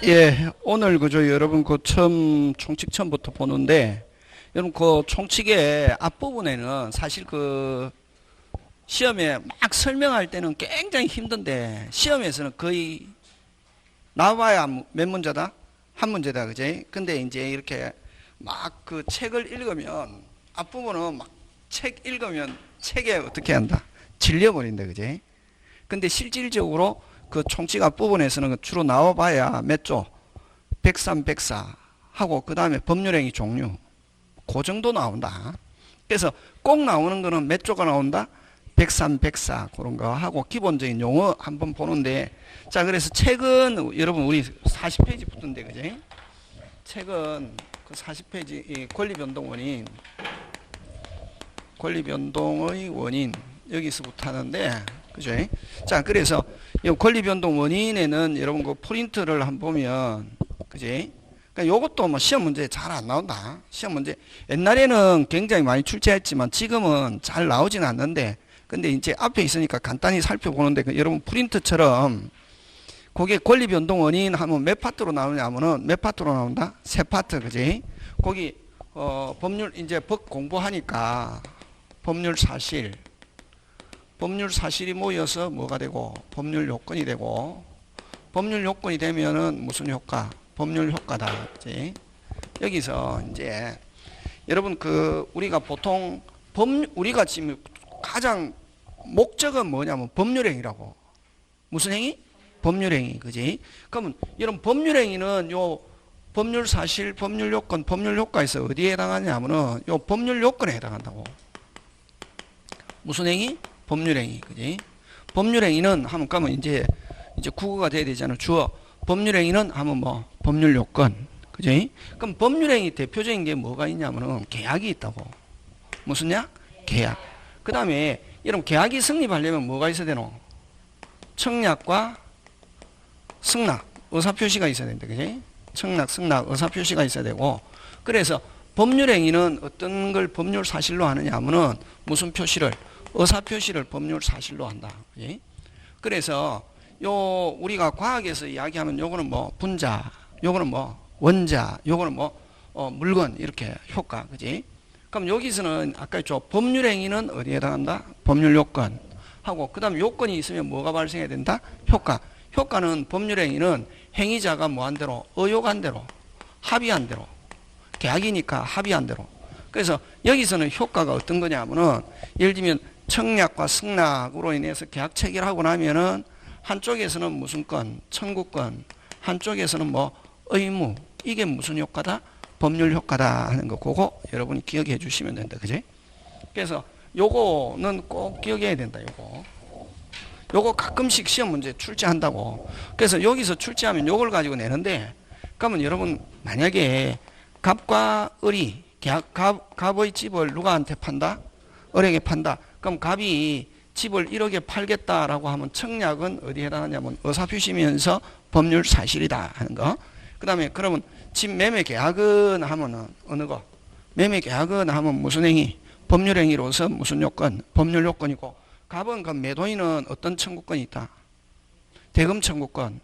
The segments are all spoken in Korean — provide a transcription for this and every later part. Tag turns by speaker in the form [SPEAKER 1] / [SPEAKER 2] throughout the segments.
[SPEAKER 1] 예, 오늘 그저 여러분 그 처음 총칙 처음부터 보는데 여러분 그 총칙의 앞부분에는 사실 그 시험에 막 설명할 때는 굉장히 힘든데 시험에서는 거의 나와야 몇 문제다? 한 문제다, 그지? 근데 이제 이렇게 막 그 책을 읽으면 앞부분은 막 책 읽으면 책에 어떻게 한다? 질려버린다, 그지? 근데 실질적으로 그 총칙 앞부분에서는 주로 나와봐야 몇 조? 103, 104 하고 그 다음에 법률행위 종류 그 정도 나온다. 그래서 꼭 나오는 거는 몇 조가 나온다? 103, 104 그런 거 하고 기본적인 용어 한번 보는데 자 그래서 책은 여러분 우리 40페이지 붙은데 그지? 책은 그 40페이지 이 권리변동 원인 권리변동의 원인 여기서부터 하는데 그죠? 자 그래서 이 권리변동 원인에는 여러분 그 프린트를 한번 보면 그지? 그러니까 요것도 뭐 시험 문제 잘 안 나온다. 시험 문제 옛날에는 굉장히 많이 출제했지만 지금은 잘 나오진 않는데 근데 이제 앞에 있으니까 간단히 살펴보는데 그 여러분 프린트처럼 거기에 권리변동 원인 하면 몇 파트로 나오냐 하면은 몇 파트로 나온다? 세 파트 그지? 거기 법률 이제 법 공부하니까 법률 사실이 모여서 뭐가 되고 법률 요건이 되고 법률 요건이 되면은 무슨 효과? 법률 효과다. 그치? 여기서 이제 여러분 그 우리가 보통 우리가 지금 가장 목적은 뭐냐면 법률행위라고. 무슨 행위? 법률행위. 그지? 그러면 이런 법률행위는 요 법률 사실, 법률 요건, 법률 효과에서 어디에 해당하냐면은 요 법률 요건에 해당한다고. 무슨 행위? 법률행위. 그지? 법률행위는 하면 그러면 이제 국어가 돼야 되잖아. 주어. 법률행위는 하면 뭐 법률 요건. 그지? 그럼 법률행위 대표적인 게 뭐가 있냐면은 계약이 있다고. 무슨 약? 계약. 그 다음에 이런 계약이 성립하려면 뭐가 있어야 되노? 청약과 승낙, 의사표시가 있어야 된다. 그지? 청약, 승낙, 의사표시가 있어야 되고 그래서 법률행위는 어떤 걸 법률 사실로 하느냐 하면은 무슨 표시를? 의사표시를 법률 사실로 한다. 그지? 그래서 요 우리가 과학에서 이야기하면 요거는 뭐 분자, 요거는 뭐 원자, 요거는 뭐 물건 이렇게 효과, 그지? 그럼 여기서는 아까 했죠. 법률행위는 어디에 해당한다? 법률 요건 하고 그다음 요건이 있으면 뭐가 발생해야 된다? 효과. 효과는 법률행위는 행위자가 뭐한 대로 의혹한 대로 합의한 대로 계약이니까 합의한 대로. 그래서 여기서는 효과가 어떤 거냐면은 예를 들면 청약과 승낙으로 인해서 계약 체결하고 나면은 한쪽에서는 무슨 건? 청구권. 한쪽에서는 뭐 의무. 이게 무슨 효과다? 법률 효과다 하는 거. 그거 여러분이 기억해 주시면 된다. 그지? 그래서 요거는 꼭 기억해야 된다. 요거 가끔씩 시험 문제 출제한다고. 그래서 여기서 출제하면 요걸 가지고 내는데 그러면 여러분 만약에 갑과 을이 갑의 집을 누구한테 판다? 을에게 판다. 그럼 갑이 집을 1억에 팔겠다라고 하면 청약은 어디에 해당하냐면 의사표시면서 법률 사실이다 하는 거. 그 다음에 그러면 집 매매 계약은 하면은 어느 거? 매매 계약은 하면 무슨 행위? 법률 행위로서 무슨 요건? 법률 요건이고 갑은 그 매도인은 어떤 청구권이 있다? 대금 청구권.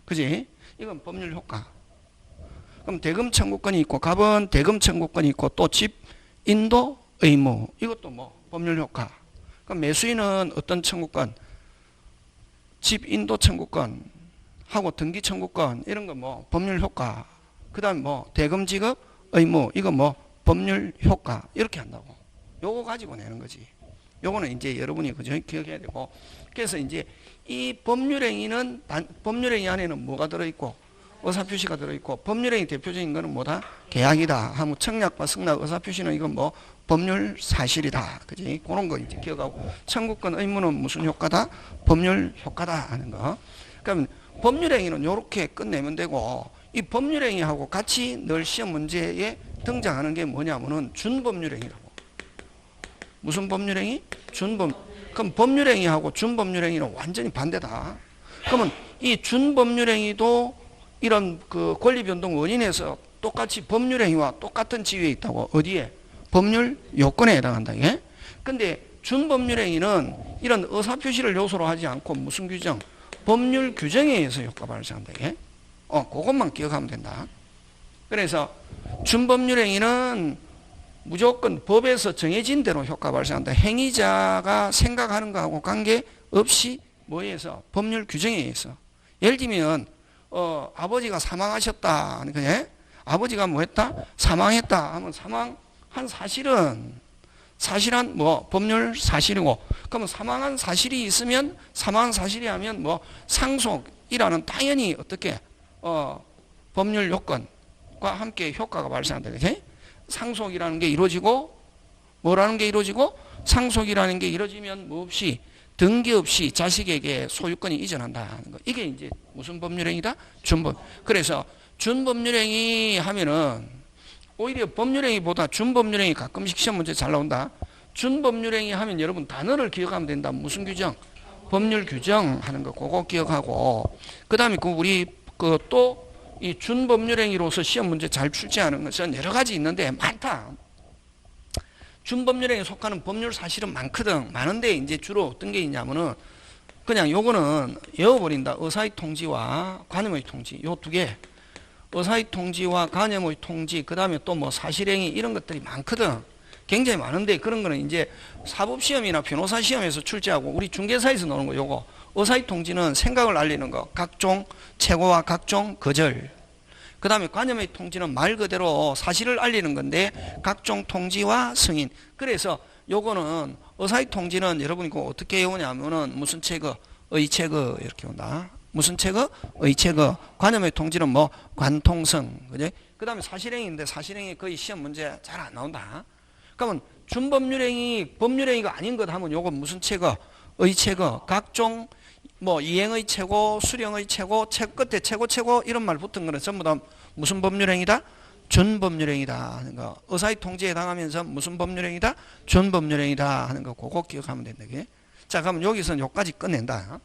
[SPEAKER 1] 그지? 이건 법률 효과. 그럼 대금 청구권이 있고 갑은 대금 청구권이 있고 또 집 인도 의무. 이것도 뭐 법률 효과. 그럼 매수인은 어떤 청구권? 집 인도 청구권 하고 등기 청구권 이런 거 뭐 법률 효과. 그다음 뭐 대금 지급 의무 이거 뭐 법률 효과 이렇게 한다고. 요거 가지고 내는 거지. 요거는 이제 여러분이 그저 기억해야 되고. 그래서 이제 이 법률행위는 법률행위 안에는 뭐가 들어있고 의사표시가 들어있고 법률행위 대표적인 거는 뭐다? 계약이다. 하면 청약과 승낙 의사표시는 이건 뭐 법률 사실이다. 그지? 그런 거 이제 기억하고 청구권 의무는 무슨 효과다? 법률 효과다 하는 거. 그러면 법률행위는 이렇게 끝내면 되고 이 법률행위하고 같이 늘 시험 문제에 등장하는 게 뭐냐면은 준법률행위라고. 무슨 법률행위? 그럼 법률행위하고 준법률행위는 완전히 반대다. 그러면 이 준법률행위도 이런 그 권리변동 원인에서 똑같이 법률행위와 똑같은 지위에 있다고. 어디에? 법률 요건에 해당한다. 예? 근데 준법률행위는 이런 의사표시를 요소로 하지 않고 무슨 규정? 법률 규정에 의해서 효과 발생한다. 예? 그것만 기억하면 된다. 그래서 준법률행위는 무조건 법에서 정해진 대로 효과 발생한다. 행위자가 생각하는 거하고 관계없이 뭐에서 법률 규정에 의해서. 예를 들면 아버지가 사망하셨다. 그래? 아버지가 뭐 했다? 사망했다 하면 사망한 사실은 뭐 법률 사실이고, 그러면 사망한 사실이 있으면 사망한 사실이 하면 뭐 상속이라는 당연히 어떻게 법률 요건과 함께 효과가 발생한다. 그치? 상속이라는 게 이루어지고, 뭐라는 게 이루어지고, 상속이라는 게 이루어지면 뭐 없이 등기 없이 자식에게 소유권이 이전한다는 거. 이게 이제 무슨 법률행위다? 준법. 그래서 준법률행위 하면은 오히려 법률행위보다 준법률행위 가끔씩 시험 문제 잘 나온다. 준법률행위 하면 여러분 단어를 기억하면 된다. 무슨 규정? 법률 규정 하는 거 그거 기억하고, 그 다음에 우리 또 이 준법률행위로서 시험 문제 잘 출제하는 것은 여러 가지 있는데 많다. 준법률행위에 속하는 법률 사실은 많거든. 많은데 이제 주로 어떤 게 있냐면은 그냥 요거는 외워버린다. 의사의 통지와 관념의 통지. 요 두 개. 의사의 통지와 관념의 통지, 그 다음에 또 뭐 사실행위 이런 것들이 많거든. 굉장히 많은데 그런 거는 이제 사법시험이나 변호사 시험에서 출제하고 우리 중개사에서 나오는 거 요거. 의사의 통지는 생각을 알리는 거. 각종 최고와 각종 거절. 그 다음에 관념의 통지는 말 그대로 사실을 알리는 건데 각종 통지와 승인. 그래서 요거는 의사의 통지는 여러분이 어떻게 외우냐면은 무슨 체거, 의체거 이렇게 온다. 무슨 체거? 의체거. 관념의 통지는 뭐 관통성. 그지? 그 다음에 사실행위인데 사실행위 거의 시험 문제 잘 안 나온다. 그러면 준법률행위, 법률행위가 아닌 것 하면 요건 무슨 체거? 의체거. 각종 뭐 이행의 최고, 수령의 최고, 끝에 최고 이런 말 붙은 거는 전부 다 무슨 법률행위다? 준법률행위다 하는 거. 의사의 통지에 해당하면서 무슨 법률행위다? 준법률행위다 하는 거 그거 기억하면 된다. 그게? 자, 그러면 여기서는 여기까지 끝낸다.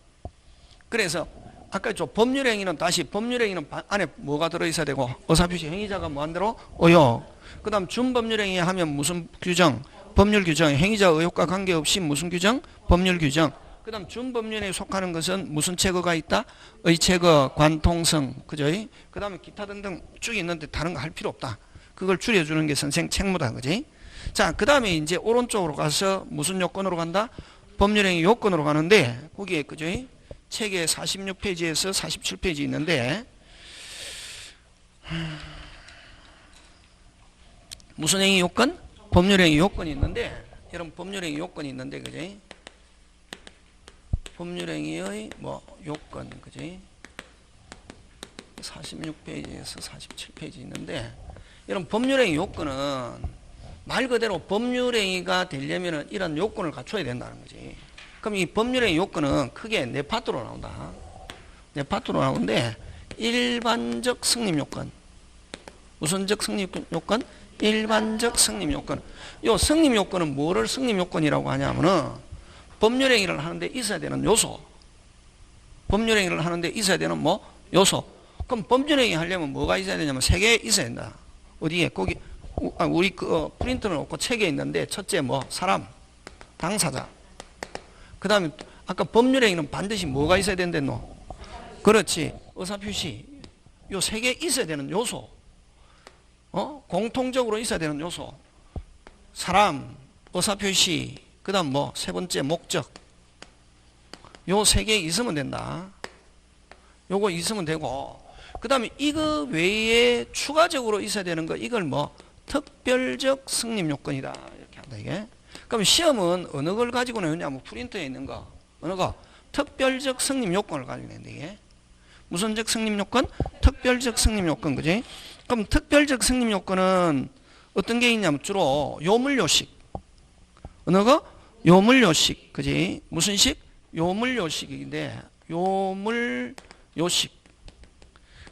[SPEAKER 1] 그래서 아까 저 법률행위는 다시 법률행위는 안에 뭐가 들어있어야 되고 의사표시 행위자가 뭐한 대로 의혹. 그 다음 준법률행위 하면 무슨 규정? 법률 규정. 행위자 의혹과 관계없이 무슨 규정? 법률 규정. 그 다음 준법률행위에 속하는 것은 무슨 체거가 있다? 의체거, 관통성. 그죠? 그 다음에 기타 등등 쭉 있는데 다른 거 할 필요 없다. 그걸 줄여주는 게 선생 책무다. 그지? 자, 그 다음에 이제 오른쪽으로 가서 무슨 요건으로 간다? 법률행위 요건으로 가는데 거기에 그죠? 책에 46페이지에서 47페이지 있는데 무슨 행위 요건? 법률행위 요건이 있는데 여러분 법률행위 요건이 있는데 그지? 법률행위의 뭐 요건 그지? 46페이지에서 47페이지 있는데 여러분 법률행위 요건은 말 그대로 법률행위가 되려면 이런 요건을 갖춰야 된다는 거지. 그럼 이 법률행위 요건은 크게 네 파트로 나온다. 네 파트로 나오는데 일반적 성립 요건. 무슨적 성립 요건? 일반적 성립 요건. 요 성립 요건은 뭐를 성립 요건이라고 하냐면은 법률행위를 하는데 있어야 되는 요소. 법률행위를 하는데 있어야 되는 뭐 요소. 그럼 법률행위 하려면 뭐가 있어야 되냐면 세 개 있어야 된다. 어디에? 거기 우리 프린터는 없고 책에 있는데 첫째 뭐 사람, 당사자. 그 다음에 아까 법률행위는 반드시 뭐가 있어야 된댔노? 그렇지. 의사표시. 요 세 개 있어야 되는 요소. 공통적으로 있어야 되는 요소. 사람, 의사표시, 그 다음 뭐 세 번째 목적. 요 세 개 있으면 된다. 요거 있으면 되고, 그 다음에 이거 외에 추가적으로 있어야 되는 거, 이걸 뭐 특별적 성립 요건이다 이렇게 한다 이게. 그럼 시험은 어느 걸 가지고 내느냐면 프린터에 있는 거 어느 거 특별적 성립 요건을 가지고 내는데 이게 무슨적 성립 요건? 특별적 성립 요건. 그지? 그럼 특별적 성립 요건은 어떤 게 있냐면 주로 요물요식. 어느 거? 요물요식. 그지? 무슨 식? 요물요식인데 요물요식.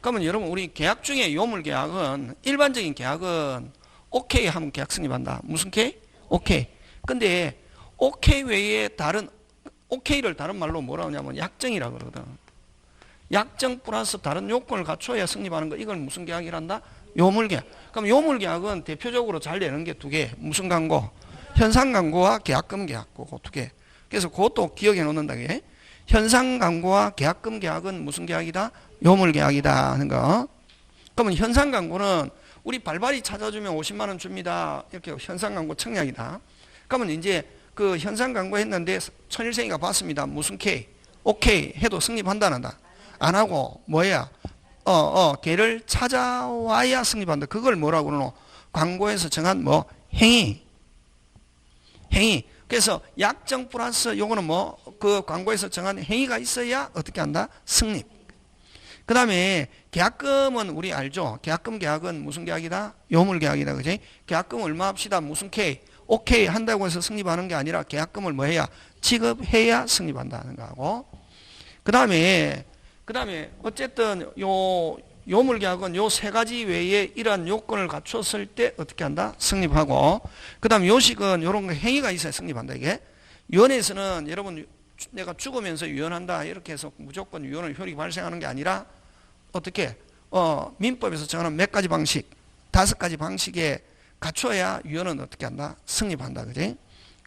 [SPEAKER 1] 그러면 여러분 우리 계약 중에 요물계약은 일반적인 계약은 오케이 하면 계약 성립한다. 무슨 K? 오케이. 근데 오케이 외에 다른 오케이를 다른 말로 뭐라 하냐면 약정이라고 그러거든. 약정 플러스 다른 요건을 갖춰야 성립하는 거. 이걸 무슨 계약이란다? 요물계약. 그럼 요물계약은 대표적으로 잘 되는 게 두 개. 무슨 광고? 현상광고와 계약금 계약. 그거 두 개. 그래서 그것도 기억해 놓는다. 현상광고와 계약금 계약은 무슨 계약이다? 요물계약이다 하는 거. 그러면 현상광고는 우리 발발이 찾아주면 50만 원 줍니다. 이렇게 현상광고 청약이다. 그러면 이제 그 현상광고 했는데 천일생이가 봤습니다. 무슨 K? 오케이 해도 성립한다 안 한다? 안 하고 뭐야? 걔를 찾아와야 성립한다. 그걸 뭐라고 그러노? 광고에서 정한 뭐 행위. 그래서 약정 플러스 요거는 뭐 그 광고에서 정한 행위가 있어야 어떻게 한다? 성립. 그 다음에 계약금은 우리 알죠? 계약은 무슨 계약이다? 요물 계약이다. 그지? 계약금 얼마 합시다. 무슨 K? 오케이 한다고 해서 성립하는 게 아니라 계약금을 뭐 해야? 지급해야 성립한다는 거고. 그 다음에 어쨌든 요물 계약은 요 세 가지 외에 이러한 요건을 갖췄을 때 어떻게 한다? 성립하고. 그 다음 요식은 요런 거 행위가 있어야 성립한다. 이게. 유언에서는 여러분 내가 죽으면서 유언한다. 이렇게 해서 무조건 유언을 효력이 발생하는 게 아니라 어떻게? 민법에서 정하는 몇 가지 방식, 5가지 방식에 갖춰야 유언은 어떻게 한다? 성립한다. 그지?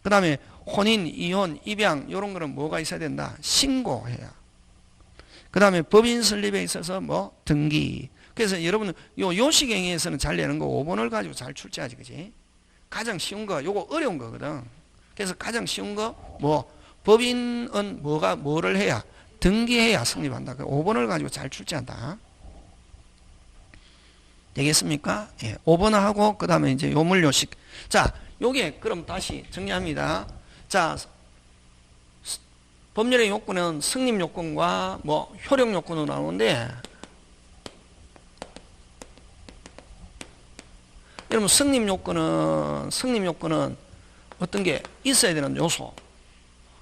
[SPEAKER 1] 그 다음에 혼인, 이혼, 입양, 이런 거는 뭐가 있어야 된다? 신고해야. 그 다음에 법인 설립에 있어서 뭐 등기. 그래서 여러분 요식행위에서는 잘 내는 거 5번을 가지고 잘 출제하지. 그지? 가장 쉬운 거, 요거 어려운 거거든. 그래서 가장 쉬운 거, 뭐, 법인은 뭐를 해야? 등기해야 성립한다. 5번을 가지고 잘 출제한다. 되겠습니까? 예, 5번 하고, 그 다음에 이제 요물요식. 자, 요게, 그럼 다시 정리합니다. 자, 법률의 요건은 성립요건과 뭐, 효력요건으로 나오는데, 여러분, 성립요건은 어떤 게 있어야 되는 요소.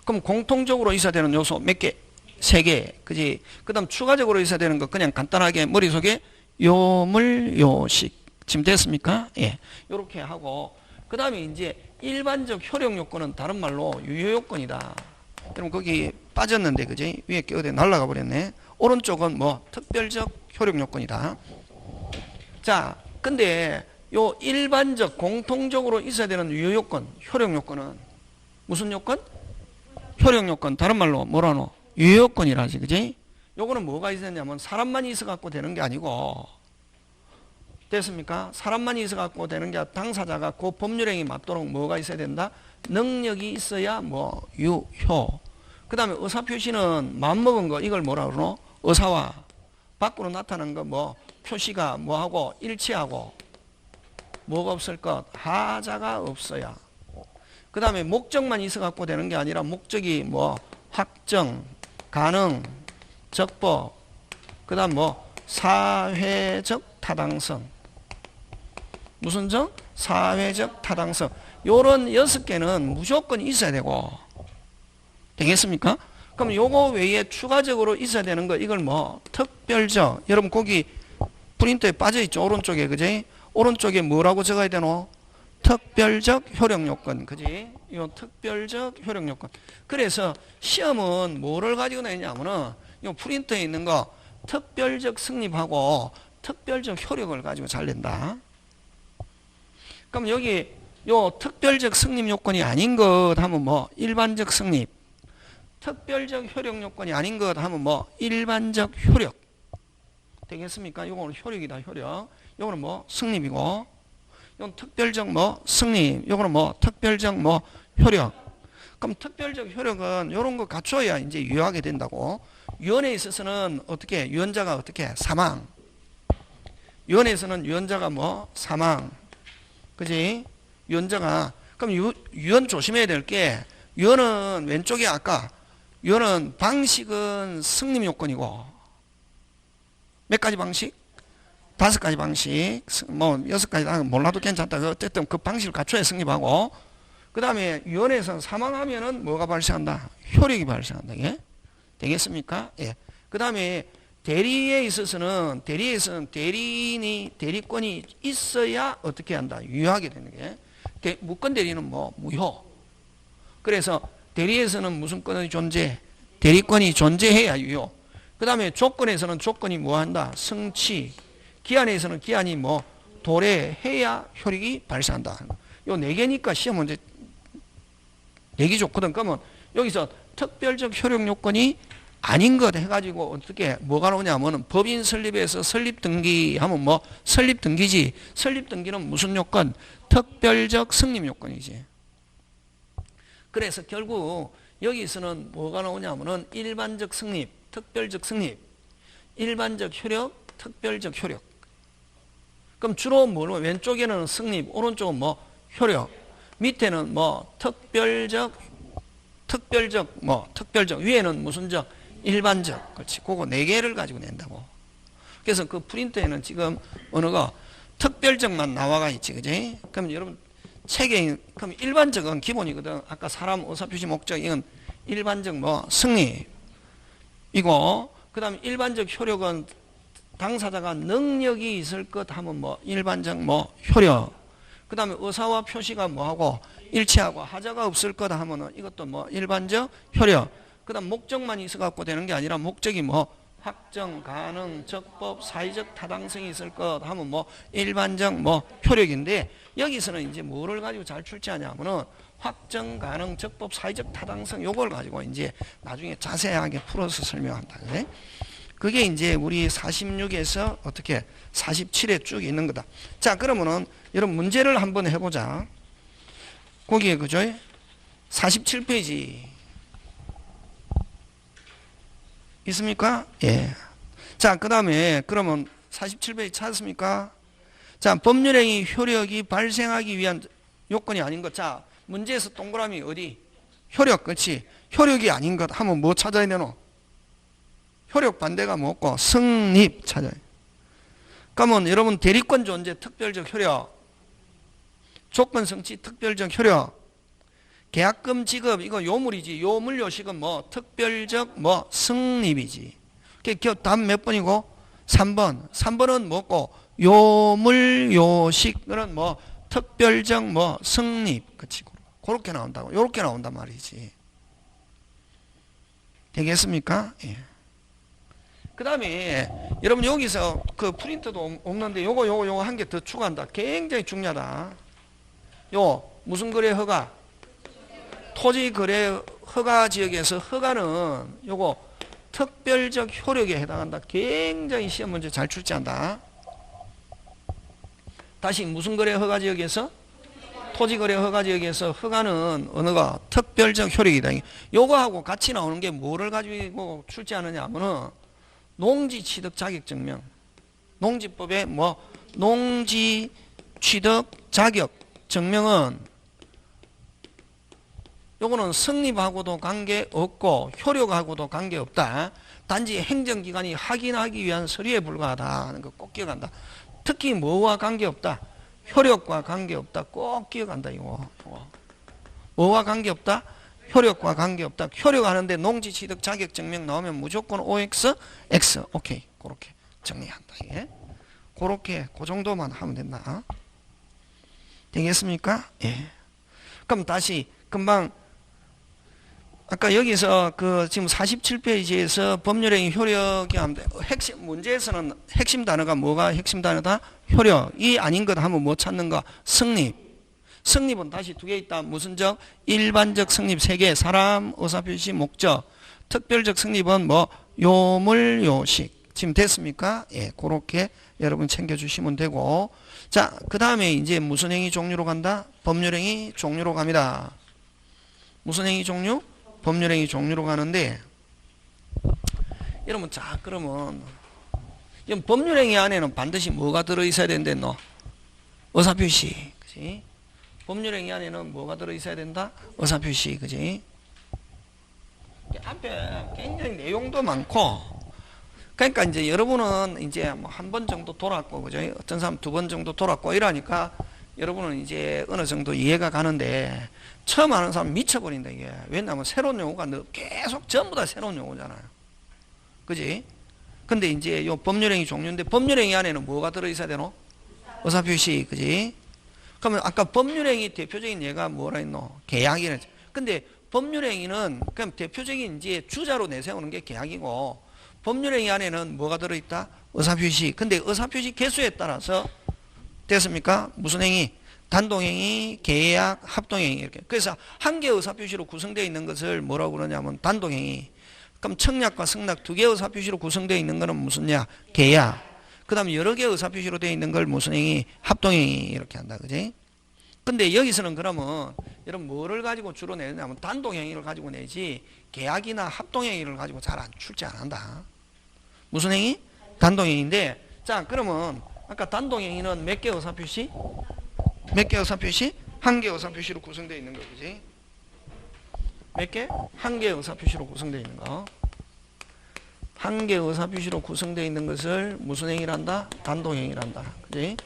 [SPEAKER 1] 그럼 공통적으로 있어야 되는 요소 몇 개? 3개. 그지? 그 다음 추가적으로 있어야 되는 거 그냥 간단하게 머릿속에 요물요식. 지금 됐습니까? 예. 요렇게 하고. 그 다음에 이제 일반적 효력 요건은 다른 말로 유효 요건이다. 그럼 거기 빠졌는데, 그지? 위에 게 어디 날아가 버렸네. 오른쪽은 뭐 특별적 효력 요건이다. 자, 근데 요 일반적 공통적으로 있어야 되는 유효 요건, 효력 요건은 무슨 요건? 효력 요건. 다른 말로 뭐라노? 유효 요건이라지. 그지? 요거는 뭐가 있었냐면 사람만 있어 갖고 되는 게 아니고, 됐습니까? 사람만 있어 갖고 되는 게 당사자가 그 법률행위 맞도록 뭐가 있어야 된다? 능력이 있어야 뭐 유효. 그 다음에 의사표시는 마음먹은 거 이걸 뭐라 그러노? 의사와 밖으로 나타난 거 뭐 표시가 뭐하고 일치하고 뭐가 없을 것? 하자가 없어야. 그 다음에 목적만 있어 갖고 되는 게 아니라 목적이 뭐 확정, 가능, 적법, 그 다음 뭐 사회적 타당성. 무슨 정? 사회적 타당성. 요런 6개는 무조건 있어야 되고. 되겠습니까? 그럼 요거 외에 추가적으로 있어야 되는 거 이걸 뭐 특별적. 여러분 거기 프린터에 빠져있죠. 오른쪽에. 그지? 오른쪽에 뭐라고 적어야 되노? 특별적 효력 요건. 그지? 요 특별적 효력 요건. 그래서 시험은 뭐를 가지고 내냐면은 요 프린터에 있는 거 특별적 성립하고 특별적 효력을 가지고 잘 낸다. 그럼 여기 요 특별적 성립 요건이 아닌 것 하면 뭐 일반적 성립. 특별적 효력 요건이 아닌 것 하면 뭐 일반적 효력. 되겠습니까? 요거는 효력이다. 효력. 요거는 뭐 성립이고, 요건 특별적 뭐 성립, 요거는 뭐 특별적 뭐 효력. 그럼 특별적 효력은 요런 거 갖춰야 이제 유효하게 된다고. 유언에 있어서는 어떻게? 유언자가 어떻게? 사망. 유언에서는 유언자가 뭐 사망. 그지? 유언자가. 그럼 유언 조심해야 될 게, 유언은 왼쪽에 아까 유언은 방식은 성립 요건이고, 몇 가지 방식? 5가지 방식, 뭐 6가지 몰라도 괜찮다. 어쨌든 그 방식을 갖춰야 성립하고, 그 다음에 유언에서 사망하면은 뭐가 발생한다? 효력이 발생한다. 이게 되겠습니까? 예. 그 다음에 대리에 있어서는 대리권이 있어야 어떻게 한다? 유효하게 되는 게. 무권 대리는 뭐 무효. 그래서 대리에서는 무슨 권이 존재? 대리권이 존재해야 유효. 그 다음에 조건에서는 조건이 뭐 한다? 성취. 기한에서는 기한이 뭐 도래해야 효력이 발생한다. 요 4개니까 시험 문제 내기 좋거든. 그러면 여기서 특별적 효력 요건이 아닌 것 해가지고 어떻게 뭐가 나오냐면은 법인 설립에서 설립 등기 하면 뭐 설립 등기지. 설립 등기는 무슨 요건? 특별적 성립 요건이지. 그래서 결국 여기서는 뭐가 나오냐면은 일반적 성립, 특별적 성립, 일반적 효력, 특별적 효력. 그럼 주로 뭐 왼쪽에는 성립, 오른쪽은 뭐 효력, 밑에는 뭐 특별적 위에는 무슨 적? 일반적. 그렇지. 그거 4개를 가지고 낸다고. 그래서 그 프린터에는 지금 언어가 특별적만 나와가 있지, 그지? 그럼 여러분 책에 그럼 일반적은 기본이거든. 아까 사람 의사표시 목적 이건 일반적 뭐 성립 이거. 그다음에 일반적 효력은 당사자가 능력이 있을 것 하면 뭐 일반적 뭐 효력. 그다음에 의사와 표시가 뭐하고 일치하고 하자가 없을 거다 하면은 이것도 뭐 일반적 효력. 그다음 목적만 있어 갖고 되는 게 아니라 목적이 뭐 확정, 가능, 적법, 사회적 타당성이 있을 것 하면 뭐 일반적 뭐 효력인데 여기서는 이제 뭐를 가지고 잘 출제하냐면은 확정, 가능, 적법, 사회적 타당성 요걸 가지고 이제 나중에 자세하게 풀어서 설명한다. 그래? 그게 이제 우리 46에서 어떻게 47에 쭉 있는 거다. 자, 그러면은 여러분 문제를 한번 해보자. 거기에 그죠? 47페이지 있습니까? 예. 자, 그 다음에 그러면 47페이지 찾았습니까? 자, 법률행위 효력이 발생하기 위한 요건이 아닌 것. 자, 문제에서 동그라미 어디? 효력, 그렇지? 효력이 아닌 것 하면 뭐 찾아야 되노? 효력 반대가 뭐고? 성립 찾아야 돼. 그러면 여러분 대리권 존재 특별적 효력, 조건 성취 특별적 효력, 계약금 지급 이거 요물이지. 요물 요식은 뭐 특별적 뭐 성립이지. 답 몇 번이고? 3번. 3번은 뭐고? 요물 요식은 뭐 특별적 뭐 성립. 그치? 그렇게 나온다고. 요렇게 나온단 말이지. 되겠습니까? 예. 그 다음에 여러분 여기서 그 프린터도 없는데 요거 한 개 더 추가한다. 굉장히 중요하다. 요 무슨 거래 허가? 토지 거래 허가 지역에서 허가는 요거 특별적 효력에 해당한다. 굉장히 시험 문제 잘 출제한다. 다시 무슨 거래 허가 지역에서? 토지 거래 허가 지역에서 허가는 언어가 특별적 효력이다. 요거하고 같이 나오는 게 뭐를 가지고 출제하느냐 하면은 농지 취득 자격 증명. 농지법에 뭐 농지 취득 자격 증명은 요거는 성립하고도 관계없고 효력하고도 관계없다. 단지 행정기관이 확인하기 위한 서류에 불과하다 하는 거 꼭 기억한다. 특히 뭐와 관계없다? 효력과 관계없다. 꼭 기억한다. 이거. 뭐와 관계없다? 효력과 관계없다. 효력하는데 농지취득 자격증명 나오면 무조건 OX, X. 오케이. 그렇게 정리한다. 이게. 그렇게 그 정도만 하면 된다. 되겠습니까? 예. 그럼 다시 금방 아까 여기서 그 지금 47페이지에서 법률행위 효력이 하면 핵심 문제에서는 핵심 단어가 뭐가 핵심 단어다? 효력이 아닌 것 하면 뭐 찾는가? 성립. 성립은 다시 2개 있다. 무슨 적? 일반적 성립 3개. 사람, 의사표시, 목적. 특별적 성립은 뭐 요물, 요식. 지금 됐습니까? 예, 그렇게 여러분 챙겨주시면 되고. 자, 그 다음에 이제 무슨 행위 종류로 간다? 법률행위 종류로 갑니다. 무슨 행위 종류? 법률행위 종류로 가는데, 여러분, 자, 그러면, 법률행위 안에는 반드시 뭐가 들어있어야 된대, 너? 의사표시. 그지? 법률행위 안에는 뭐가 들어있어야 된다? 의사표시. 그지? 앞에 굉장히 내용도 많고, 그러니까 이제 여러분은 이제 뭐 한 번 정도 돌았고, 그죠? 어떤 사람 2번 정도 돌았고, 이러니까 여러분은 이제 어느 정도 이해가 가는데, 처음 하는 사람 미쳐버린다, 이게. 왜냐하면 새로운 용어가 계속 전부 다 새로운 용어잖아요. 그지? 근데 이제 요 법률행위 종류인데, 법률행위 안에는 뭐가 들어있어야 되노? 의사표시, 그지? 그러면 아까 법률행위 대표적인 예가 뭐라 했노? 계약이라. 근데 법률행위는 그냥 대표적인 이제 주자로 내세우는 게 계약이고, 법률행위 안에는 뭐가 들어있다? 의사표시. 근데 의사표시 개수에 따라서 됐습니까? 무슨 행위? 단독행위, 계약, 합동행위 이렇게. 그래서 한 개 의사표시로 구성되어 있는 것을 뭐라고 그러냐면 단독행위. 그럼 청약과 승낙 두 개의 의사표시로 구성되어 있는 거는 무슨냐? 계약. 그 다음에 여러 개의 의사표시로 되어 있는 걸 무슨 행위? 합동행위 이렇게 한다. 그지? 근데 여기서는 그러면 여러분 뭐를 가지고 주로 내냐면 단독행위를 가지고 내지 계약이나 합동행위를 가지고 잘 출제 안 한다. 무슨 행위? 단독행위인데 자 그러면 아까 단독행위는 몇 개 의사표시? 몇 개 의사표시? 한 개 의사표시로 구성되어 있는 거 그지? 몇 개? 한 개 의사표시로 구성되어 있는 거. 한 개 의사표시로 구성되어 있는 것을 무슨 행위란다? 단독행위란다. 그지?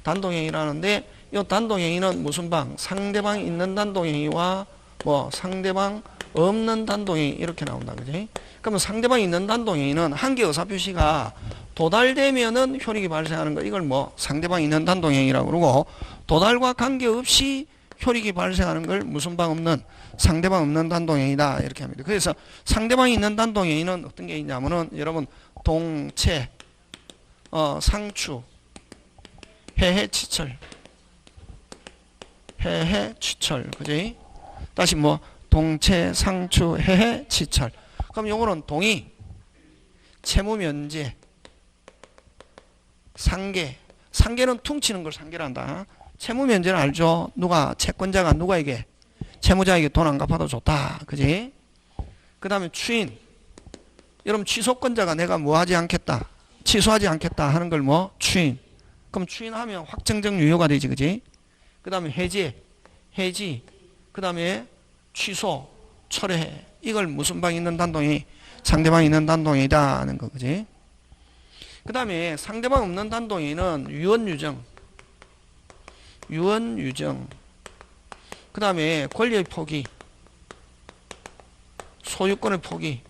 [SPEAKER 1] 단독행위라는데 이 단독행위는 무슨 방? 상대방 있는 단독행위와 뭐 상대방 없는 단독행위 이렇게 나온다. 그지? 그러면 상대방 있는 단독행위는 한 개 의사표시가 도달되면은 효력이 발생하는 거 이걸 뭐 상대방 있는 단독행위라고 그러고 도달과 관계없이 효력이 발생하는 걸 무슨 방 없는 상대방 없는 단독행위다 이렇게 합니다. 그래서 상대방이 있는 단독행위는 어떤 게 있냐면은 여러분 동체, 상추, 해해취철, 해해취철, 그지? 다시 뭐 동체, 상추, 해해취철. 그럼 요거는 동의, 채무면제, 상계. 상계는 퉁치는 걸 상계란다. 채무면제는 알죠? 누가 채권자가 누가에게 채무자에게 돈 안 갚아도 좋다. 그지? 그 다음에 추인. 여러분 취소권자가 내가 뭐 하지 않겠다. 취소하지 않겠다 하는 걸 뭐? 추인. 그럼 추인하면 확정적 유효가 되지. 그지? 그 다음에 해제. 해지. 그 다음에 취소. 철회. 이걸 무슨 방 있는 단동이? 상대방 있는 단동이다 하는 거. 그지? 그 다음에 상대방 없는 단동이는 유언유정. 유언유정. 그 다음에 권리의 포기, 소유권의 포기,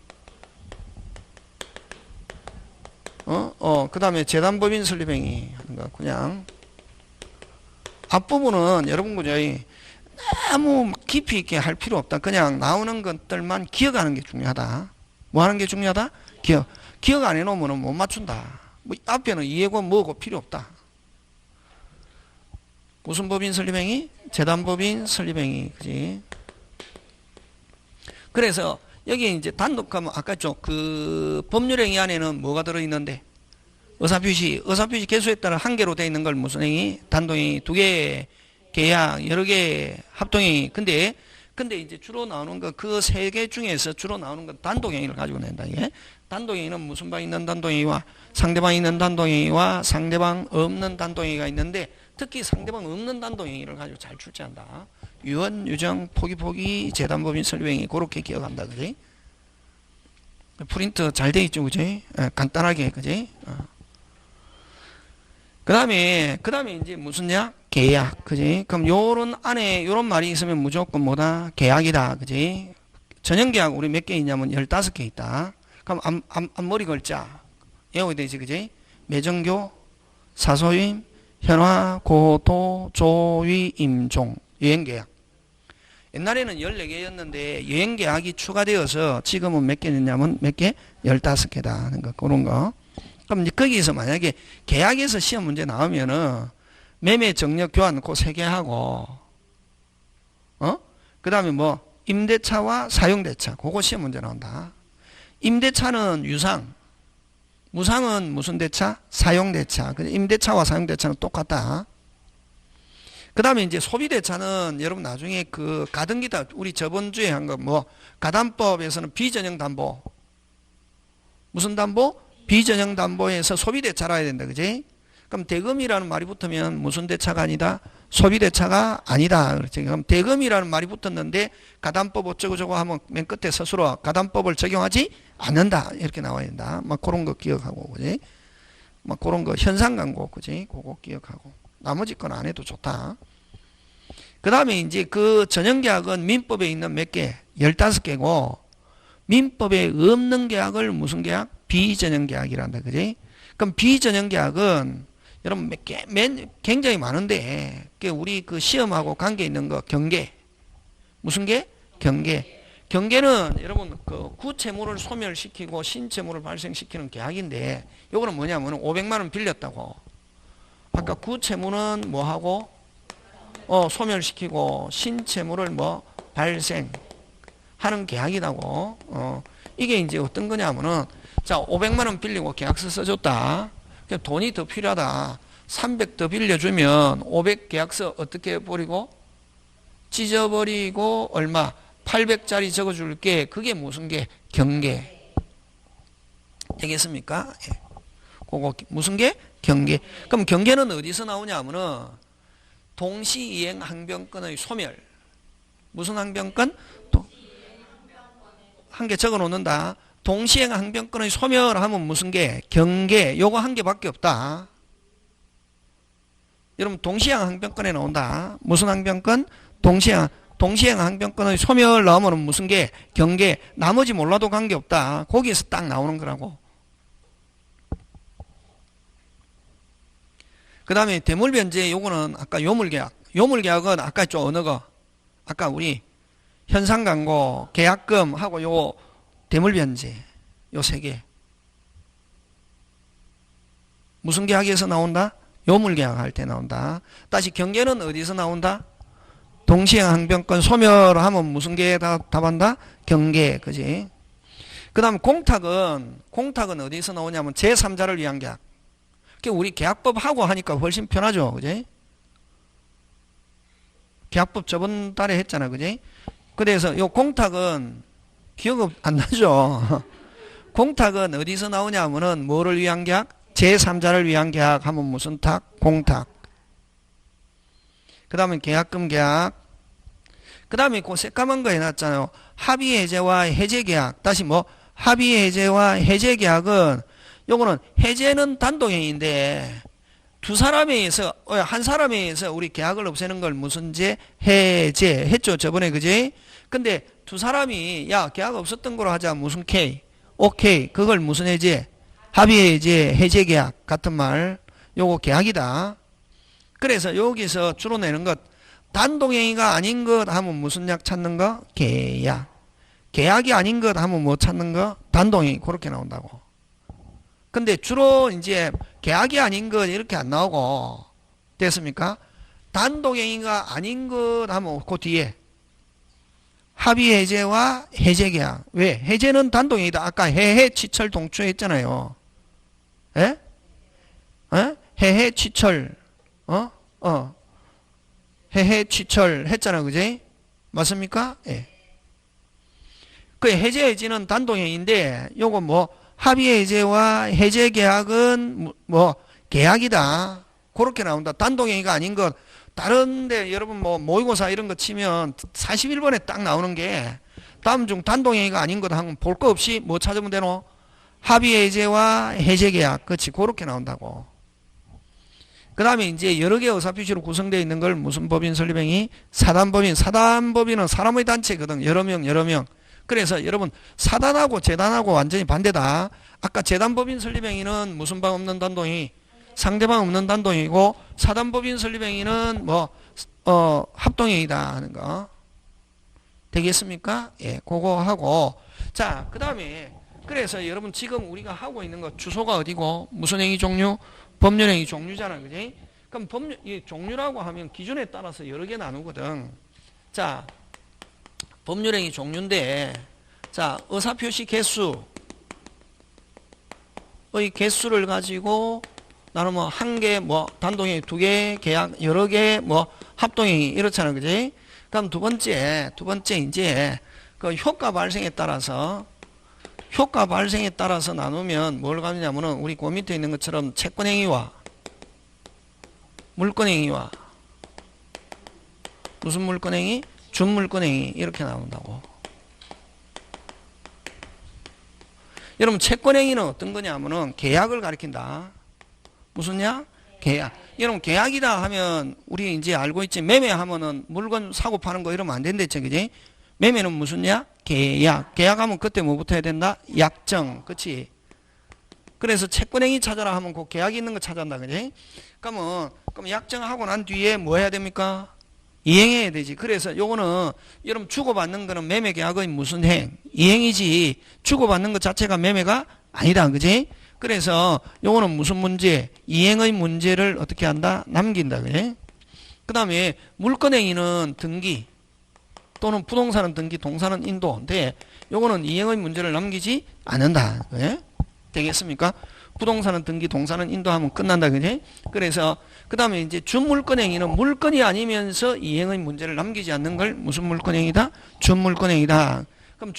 [SPEAKER 1] 그 다음에 재단법인 설립행위 하는 거. 그냥 앞부분은 여러분 그죠? 너무 깊이 있게 할 필요 없다. 그냥 나오는 것들만 기억하는 게 중요하다. 뭐 하는 게 중요하다? 기억 안 해놓으면 못 맞춘다. 뭐 앞에는 이해고 뭐고 필요 없다. 무슨 법인 설립행위? 재단법인 설립행위. 그지? 그래서 여기 이제 단독하면 아까 그 법률행위 안에는 뭐가 들어있는데? 의사표시 개수에 따라 한 개로 되어 있는 걸 무슨 행위? 단독행위. 두 개, 계약, 여러 개, 합동행위. 근데 이제 주로 나오는 거, 그 세 개 중에서 주로 나오는 건 단독행위를 가지고 낸다. 이게. 단독행위는 무슨 방 있는 단독행위와 상대방 있는 단독행위와 상대방 없는 단독행위가 있는데 특히 상대방 없는 단독행위를 가지고 잘 출제한다. 유언, 유정, 포기, 재단법인 설립행위 그렇게 기억한다. 그지? 프린트 잘 돼 있죠. 그지? 간단하게. 그지? 그 다음에 이제 무슨냐? 계약. 그지? 그럼 요런 안에 요런 말이 있으면 무조건 뭐다? 계약이다. 그지? 전형계약 우리 몇 개 있냐면 15개 있다. 그럼 앞머리 걸자. 외워야 되지. 그지? 매정교, 사소임, 현화, 고도, 조위, 임종, 여행계약. 옛날에는 14개였는데 여행계약이 추가되어서 지금은 몇 개 됐냐면 몇 개? 15개다 하는 거. 그런 거. 그럼 이제 거기서 만약에 계약에서 시험 문제 나오면은 매매, 정력, 교환 그 3개 하고 그 다음에 뭐 임대차와 사용대차 그거 시험 문제 나온다. 임대차는 유상, 무상은 무슨 대차? 사용대차. 임대차와 사용대차는 똑같다. 그 다음에 이제 소비대차는 여러분 나중에 그 가등기다 우리 저번 주에 한 거 뭐 가담법에서는 비전형 담보 무슨 담보? 비전형 담보에서 소비대차라 해야 된다. 그지? 그럼 대금이라는 말이 붙으면 무슨 대차가 아니다? 소비대차가 아니다. 그렇지? 그럼 대금이라는 말이 붙었는데 가담법 어쩌고저쩌고 하면 맨 끝에 스스로 가담법을 적용하지 않는다. 이렇게 나와야 된다. 막 그런 거 기억하고, 그지? 막 그런 거 현상 광고, 그지? 그거 기억하고. 나머지 건 안 해도 좋다. 그 다음에 이제 그 전형계약은 민법에 있는 몇 개? 15개고, 민법에 없는 계약을 무슨 계약? 비전형계약이란다. 그지? 그럼 비전형계약은 여러분 굉장히 많은데, 우리 그 시험하고 관계 있는 거 경계. 무슨 계? 경계. 경계는 여러분 그 구채무를 소멸시키고 신채무를 발생시키는 계약인데, 요거는 뭐냐면 500만 원 빌렸다고. 아까 구채무는 뭐 하고? 소멸시키고 신채무를 뭐 발생하는 계약이라고. 이게 이제 어떤 거냐면은, 자, 500만 원 빌리고 계약서 써줬다. 그럼 돈이 더 필요하다. 300 더 빌려주면 500 계약서 어떻게 해버리고? 찢어버리고 얼마? 800짜리 적어줄게. 그게 무슨 게? 경계. 되겠습니까? 예. 그거 무슨 게? 경계. 그럼 경계는 어디서 나오냐 하면은 동시이행 항변권의 소멸. 무슨 항변권? 한 개 적어 놓는다. 동시이행 항변권의 소멸하면 무슨 게? 경계. 요거 한 개밖에 없다. 여러분 동시이행 항변권에 나온다. 무슨 항변권? 동시이행 항변권의 소멸 나오면 무슨 게? 경계. 나머지 몰라도 관계없다. 거기에서 딱 나오는 거라고. 그 다음에 대물변제 요거는 아까 요물계약. 요물계약은 아까 좀 어느 거? 아까 우리 현상광고, 계약금하고 요 대물변제 요 세 개. 무슨 계약에서 나온다? 요물계약 할 때 나온다. 다시 경계는 어디서 나온다? 동시행 항변권 소멸하면 무슨 계 답한다? 경계. 그지? 그 다음 공탁은 어디서 나오냐면 제3자를 위한 계약. 우리 계약법 하고 하니까 훨씬 편하죠. 그지? 계약법 저번 달에 했잖아. 그지? 그래서 요 공탁은 기억 안 나죠? 공탁은 어디서 나오냐 하면은 뭐를 위한 계약? 제3자를 위한 계약 하면 무슨 탁? 공탁. 그 다음에 계약금 계약. 그 다음에 그 새까만 거 해놨잖아요. 합의해제와 해제계약. 다시 뭐 합의해제와 해제계약은 요거는 해제는 단독행위인데 두 사람에 의해서 한 사람에 의해서 우리 계약을 없애는 걸 무슨 제? 해제 했죠 저번에. 그지? 근데 두 사람이 야 계약 없었던 거로 하자. 무슨 K? 오케이. 그걸 무슨 해제? 합의해제 해제계약 같은 말. 요거 계약이다. 그래서 여기서 주로 내는 것 단독행위가 아닌 것 하면 무슨 약 찾는 거? 계약. 계약이 아닌 것 하면 뭐 찾는 거? 단독행위. 그렇게 나온다고. 근데 주로 이제 계약이 아닌 것 이렇게 안 나오고 됐습니까? 단독행위가 아닌 것 하면 그 뒤에 합의해제와 해제계약. 왜? 해제는 단독행위다. 아까 해해취철 동추 했잖아요. 에? 에? 해해취철 해해취철 했잖아. 그지? 맞습니까? 예. 그 해제해지는 단독행위인데 요거 뭐 합의해제와 해제계약은 뭐 계약이다. 그렇게 나온다. 단독행위가 아닌 것. 다른데 여러분 뭐 모의고사 이런 거 치면 41번에 딱 나오는 게 다음 중 단독행위가 아닌 것 하면 볼 거 없이 뭐 찾으면 되노? 합의해제와 해제계약. 그렇지. 그렇게 나온다고. 그 다음에 이제 여러 개의 의사표시로 구성되어 있는 걸 무슨 법인 설립행위? 사단법인. 사단법인은 사람의 단체거든. 여러 명. 그래서 여러분 사단하고 재단하고 완전히 반대다. 아까 재단법인 설립행위는 무슨 방 없는 단독행위? 상대방 없는 단독행위고 사단법인 설립행위는 뭐 합동행위다 하는 거. 되겠습니까? 예, 그거 하고. 자, 그 다음에 그래서 여러분 지금 우리가 하고 있는 거 주소가 어디고 무슨 행위 종류? 법률행위 종류잖아. 그지? 그럼 법률 이 종류라고 하면 기준에 따라서 여러 개 나누거든. 자, 법률행위 종류인데 자 의사표시 개수의 개수를 가지고 나누면 한 개 뭐 단독행위 두 개 계약 여러 개 뭐 합동행위 이렇잖아. 그지? 그럼 두 번째 이제 그 효과 발생에 따라서 나누면 뭘 가느냐면은 우리 그 밑에 있는 것처럼 채권행위와 물권행위와 무슨 물권행위? 준물권행위 이렇게 나온다고. 여러분 채권행위는 어떤 거냐면은 계약을 가리킨다. 무슨 약? 계약. 여러분 계약이다 하면 우리 이제 알고 있지. 매매하면은 물건 사고 파는 거 이러면 안 된댔죠. 그지? 매매는 무슨 약? 계약. 계약하면 그때 뭐부터 해야 된다? 약정. 그치? 그래서 채권행위 찾아라 하면 그 계약이 있는 거 찾았다. 그지? 그럼 약정하고 난 뒤에 뭐 해야 됩니까? 이행해야 되지. 그래서 요거는 여러분 주고받는 거는 매매계약의 무슨 행? 이행이지. 주고받는 것 자체가 매매가 아니다. 그지? 그래서 요거는 무슨 문제? 이행의 문제를 어떻게 한다? 남긴다. 그지? 그 다음에 물권행위는 등기 또는 부동산은 등기, 동산은 인도인데 요거는 이행의 문제를 남기지 않는다. 예? 되겠습니까? 부동산은 등기, 동산은 인도하면 끝난다. 그지? 그래서 그 다음에 이제 준물권행위는 물건이 아니면서 이행의 문제를 남기지 않는 걸 무슨 물권행위다? 준물권행위다. 그럼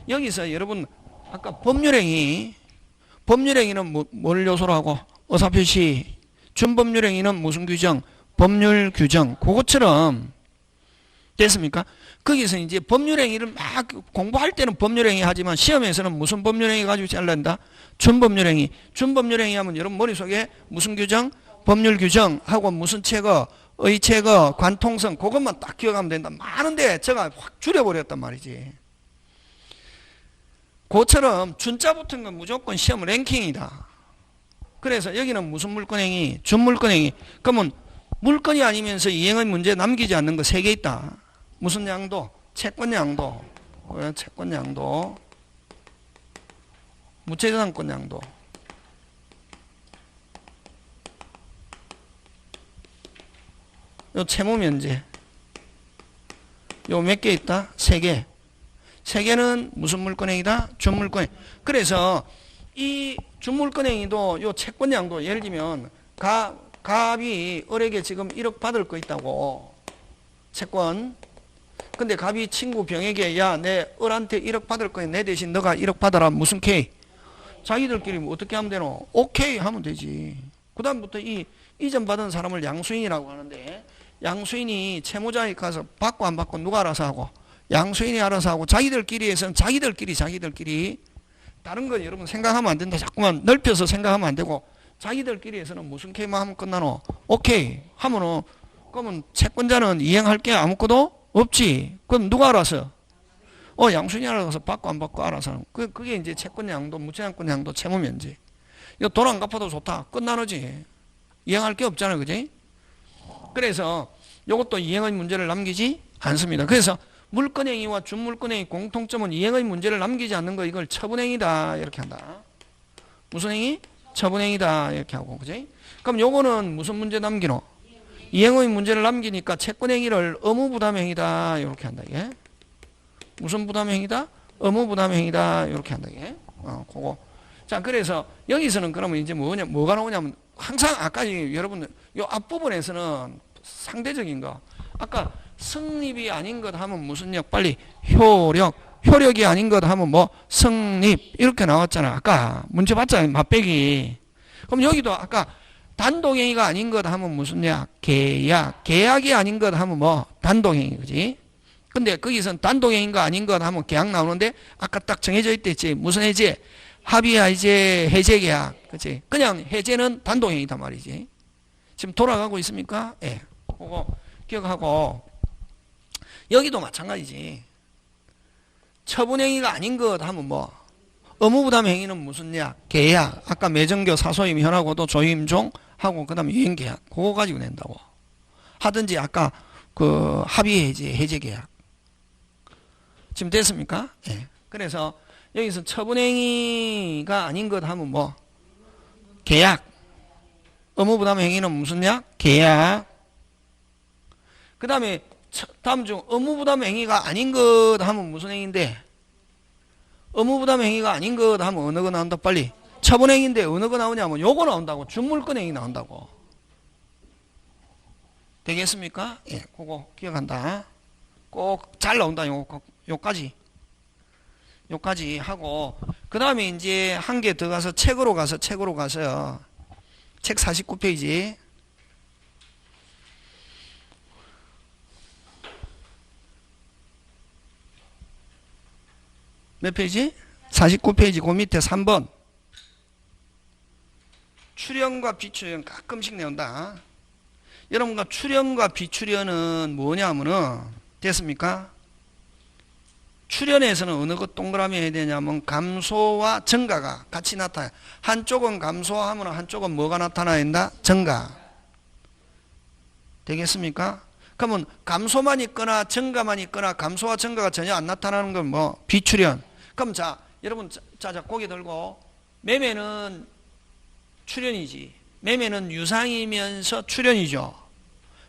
[SPEAKER 1] 여기서 여러분 아까 법률행위는 뭘 요소로 하고? 의사표시. 준법률행위는 무슨 규정? 법률 규정. 그것처럼 됐습니까? 거기서 이제 법률행위를 막 공부할 때는 법률행위 하지만 시험에서는 무슨 법률행위 가지고 잘난다? 준법률행위. 준법률행위 하면 여러분 머릿속에 무슨 규정? 법률 규정 하고 무슨 체거, 의체거, 관통성 그것만 딱 기억하면 된다. 많은데 제가 확 줄여버렸단 말이지. 그처럼 준자 붙은 건 무조건 시험 랭킹이다. 그래서 여기는 무슨 물권행위? 준물권행위. 그러면 물건이 아니면서 이행의 문제 남기지 않는 거 3개 있다. 무슨 양도? 채권 양도. 채권 양도. 무채자산권 양도. 요 채무 면제. 요 몇 개 있다? 3개. 3개는 무슨 물권행위다? 준물권행. 그래서 이 준물권행위도 요 채권 양도 예를 들면 갑이 을에게 지금 1억 받을 거 있다고. 채권. 근데 갑이 친구 병에게 야, 내 을한테 1억 받을 거야. 내 대신 너가 1억 받아라. 무슨 K? 자기들끼리 뭐 어떻게 하면 되노? 오케이 하면 되지. 그 다음부터 이 이전 받은 사람을 양수인이라고 하는데 양수인이 채무자에 가서 받고 안 받고 누가 알아서 하고? 양수인이 알아서 하고 자기들끼리에서는 자기들끼리 다른 건 여러분 생각하면 안 된다. 자꾸만 넓혀서 생각하면 안 되고 자기들끼리에서는 무슨 K만 하면 끝나노? 오케이 하면은 그러면 채권자는 이행할 게 아무것도 없지. 그럼 누가 알아서? 양수인이 알아서 받고 안 받고 알아서 하는. 그게 이제 채권 양도, 무채권권 양도, 채무 면제. 이거 돈 안 갚아도 좋다. 끝나노지. 이행할 게 없잖아. 그지? 그래서 이것도 이행의 문제를 남기지 않습니다. 그래서 물권행위와 준물권행위 공통점은 이행의 문제를 남기지 않는 거 이걸 처분행위다. 이렇게 한다. 무슨 행위? 처분행위다. 이렇게 하고. 그지? 그럼 요거는 무슨 문제 남기노? 이행의 문제를 남기니까 채권행위를 의무부담행위다. 이렇게 한다. 이게. 무슨 부담행위다? 의무부담행위다. 이렇게 한다. 이게. 그거. 자, 그래서 여기서는 그러면 이제 뭐가 나오냐면 항상 아까 여러분들 요 앞부분에서는 상대적인 거. 아까 성립이 아닌 것 하면 무슨 력? 빨리 효력이 아닌 것 하면 뭐 성립 이렇게 나왔잖아. 아까 문제 봤잖아요. 맛배기. 그럼 여기도 아까 단독행위가 아닌 것 하면 무슨 약? 계약이 아닌 것 하면 뭐 단독행위. 그지? 근데 거기선 단독행위가 아닌 것 하면 계약 나오는데 아까 딱 정해져 있댔지. 무슨 해제? 합의 해제, 해제 계약. 그치? 그냥 해제는 단독행위다 말이지. 지금 돌아가고 있습니까? 예. 그거 기억하고 여기도 마찬가지지. 처분행위가 아닌 것 하면 뭐 의무부담행위는 무슨 약? 계약. 아까 매정교 사소임 현하고도 조임종 하고 그 다음에 유행계약. 그거 가지고 낸다고. 하든지 아까 그 합의해제, 해제계약. 지금 됐습니까? 예. 그래서 여기서 처분행위가 아닌 것 하면 뭐 계약. 의무부담행위는 무슨 약? 계약. 그 다음에 다음 중 의무부담행위가 아닌 것 하면 무슨 행위인데? 의무부담행위가 아닌 것 하면 어느 거 나온다 빨리? 처분행위인데 어느 거 나오냐면 요거 나온다고. 준물권행위 나온다고. 되겠습니까? 예, 그거 기억한다. 꼭 잘 나온다. 요까지 하고 그 다음에 이제 한 개 더 가서 책으로 가서 책 49페이지 몇 페이지? 49페이지 그 밑에 3번 출연과 비출연 가끔씩 나온다. 여러분과 출연과 비출연은 뭐냐면은 됐습니까? 출연에서는 어느 것 동그라미 해야 되냐면 감소와 증가가 같이 나타나요. 한쪽은 감소하면 한쪽은 뭐가 나타나야 된다? 증가. 되겠습니까? 그러면 감소만 있거나 증가만 있거나 감소와 증가가 전혀 안 나타나는 건 뭐? 비출연. 그럼 자, 여러분 자 고개 들고 매매는 출연이지. 매매는 유상이면서 출연이죠.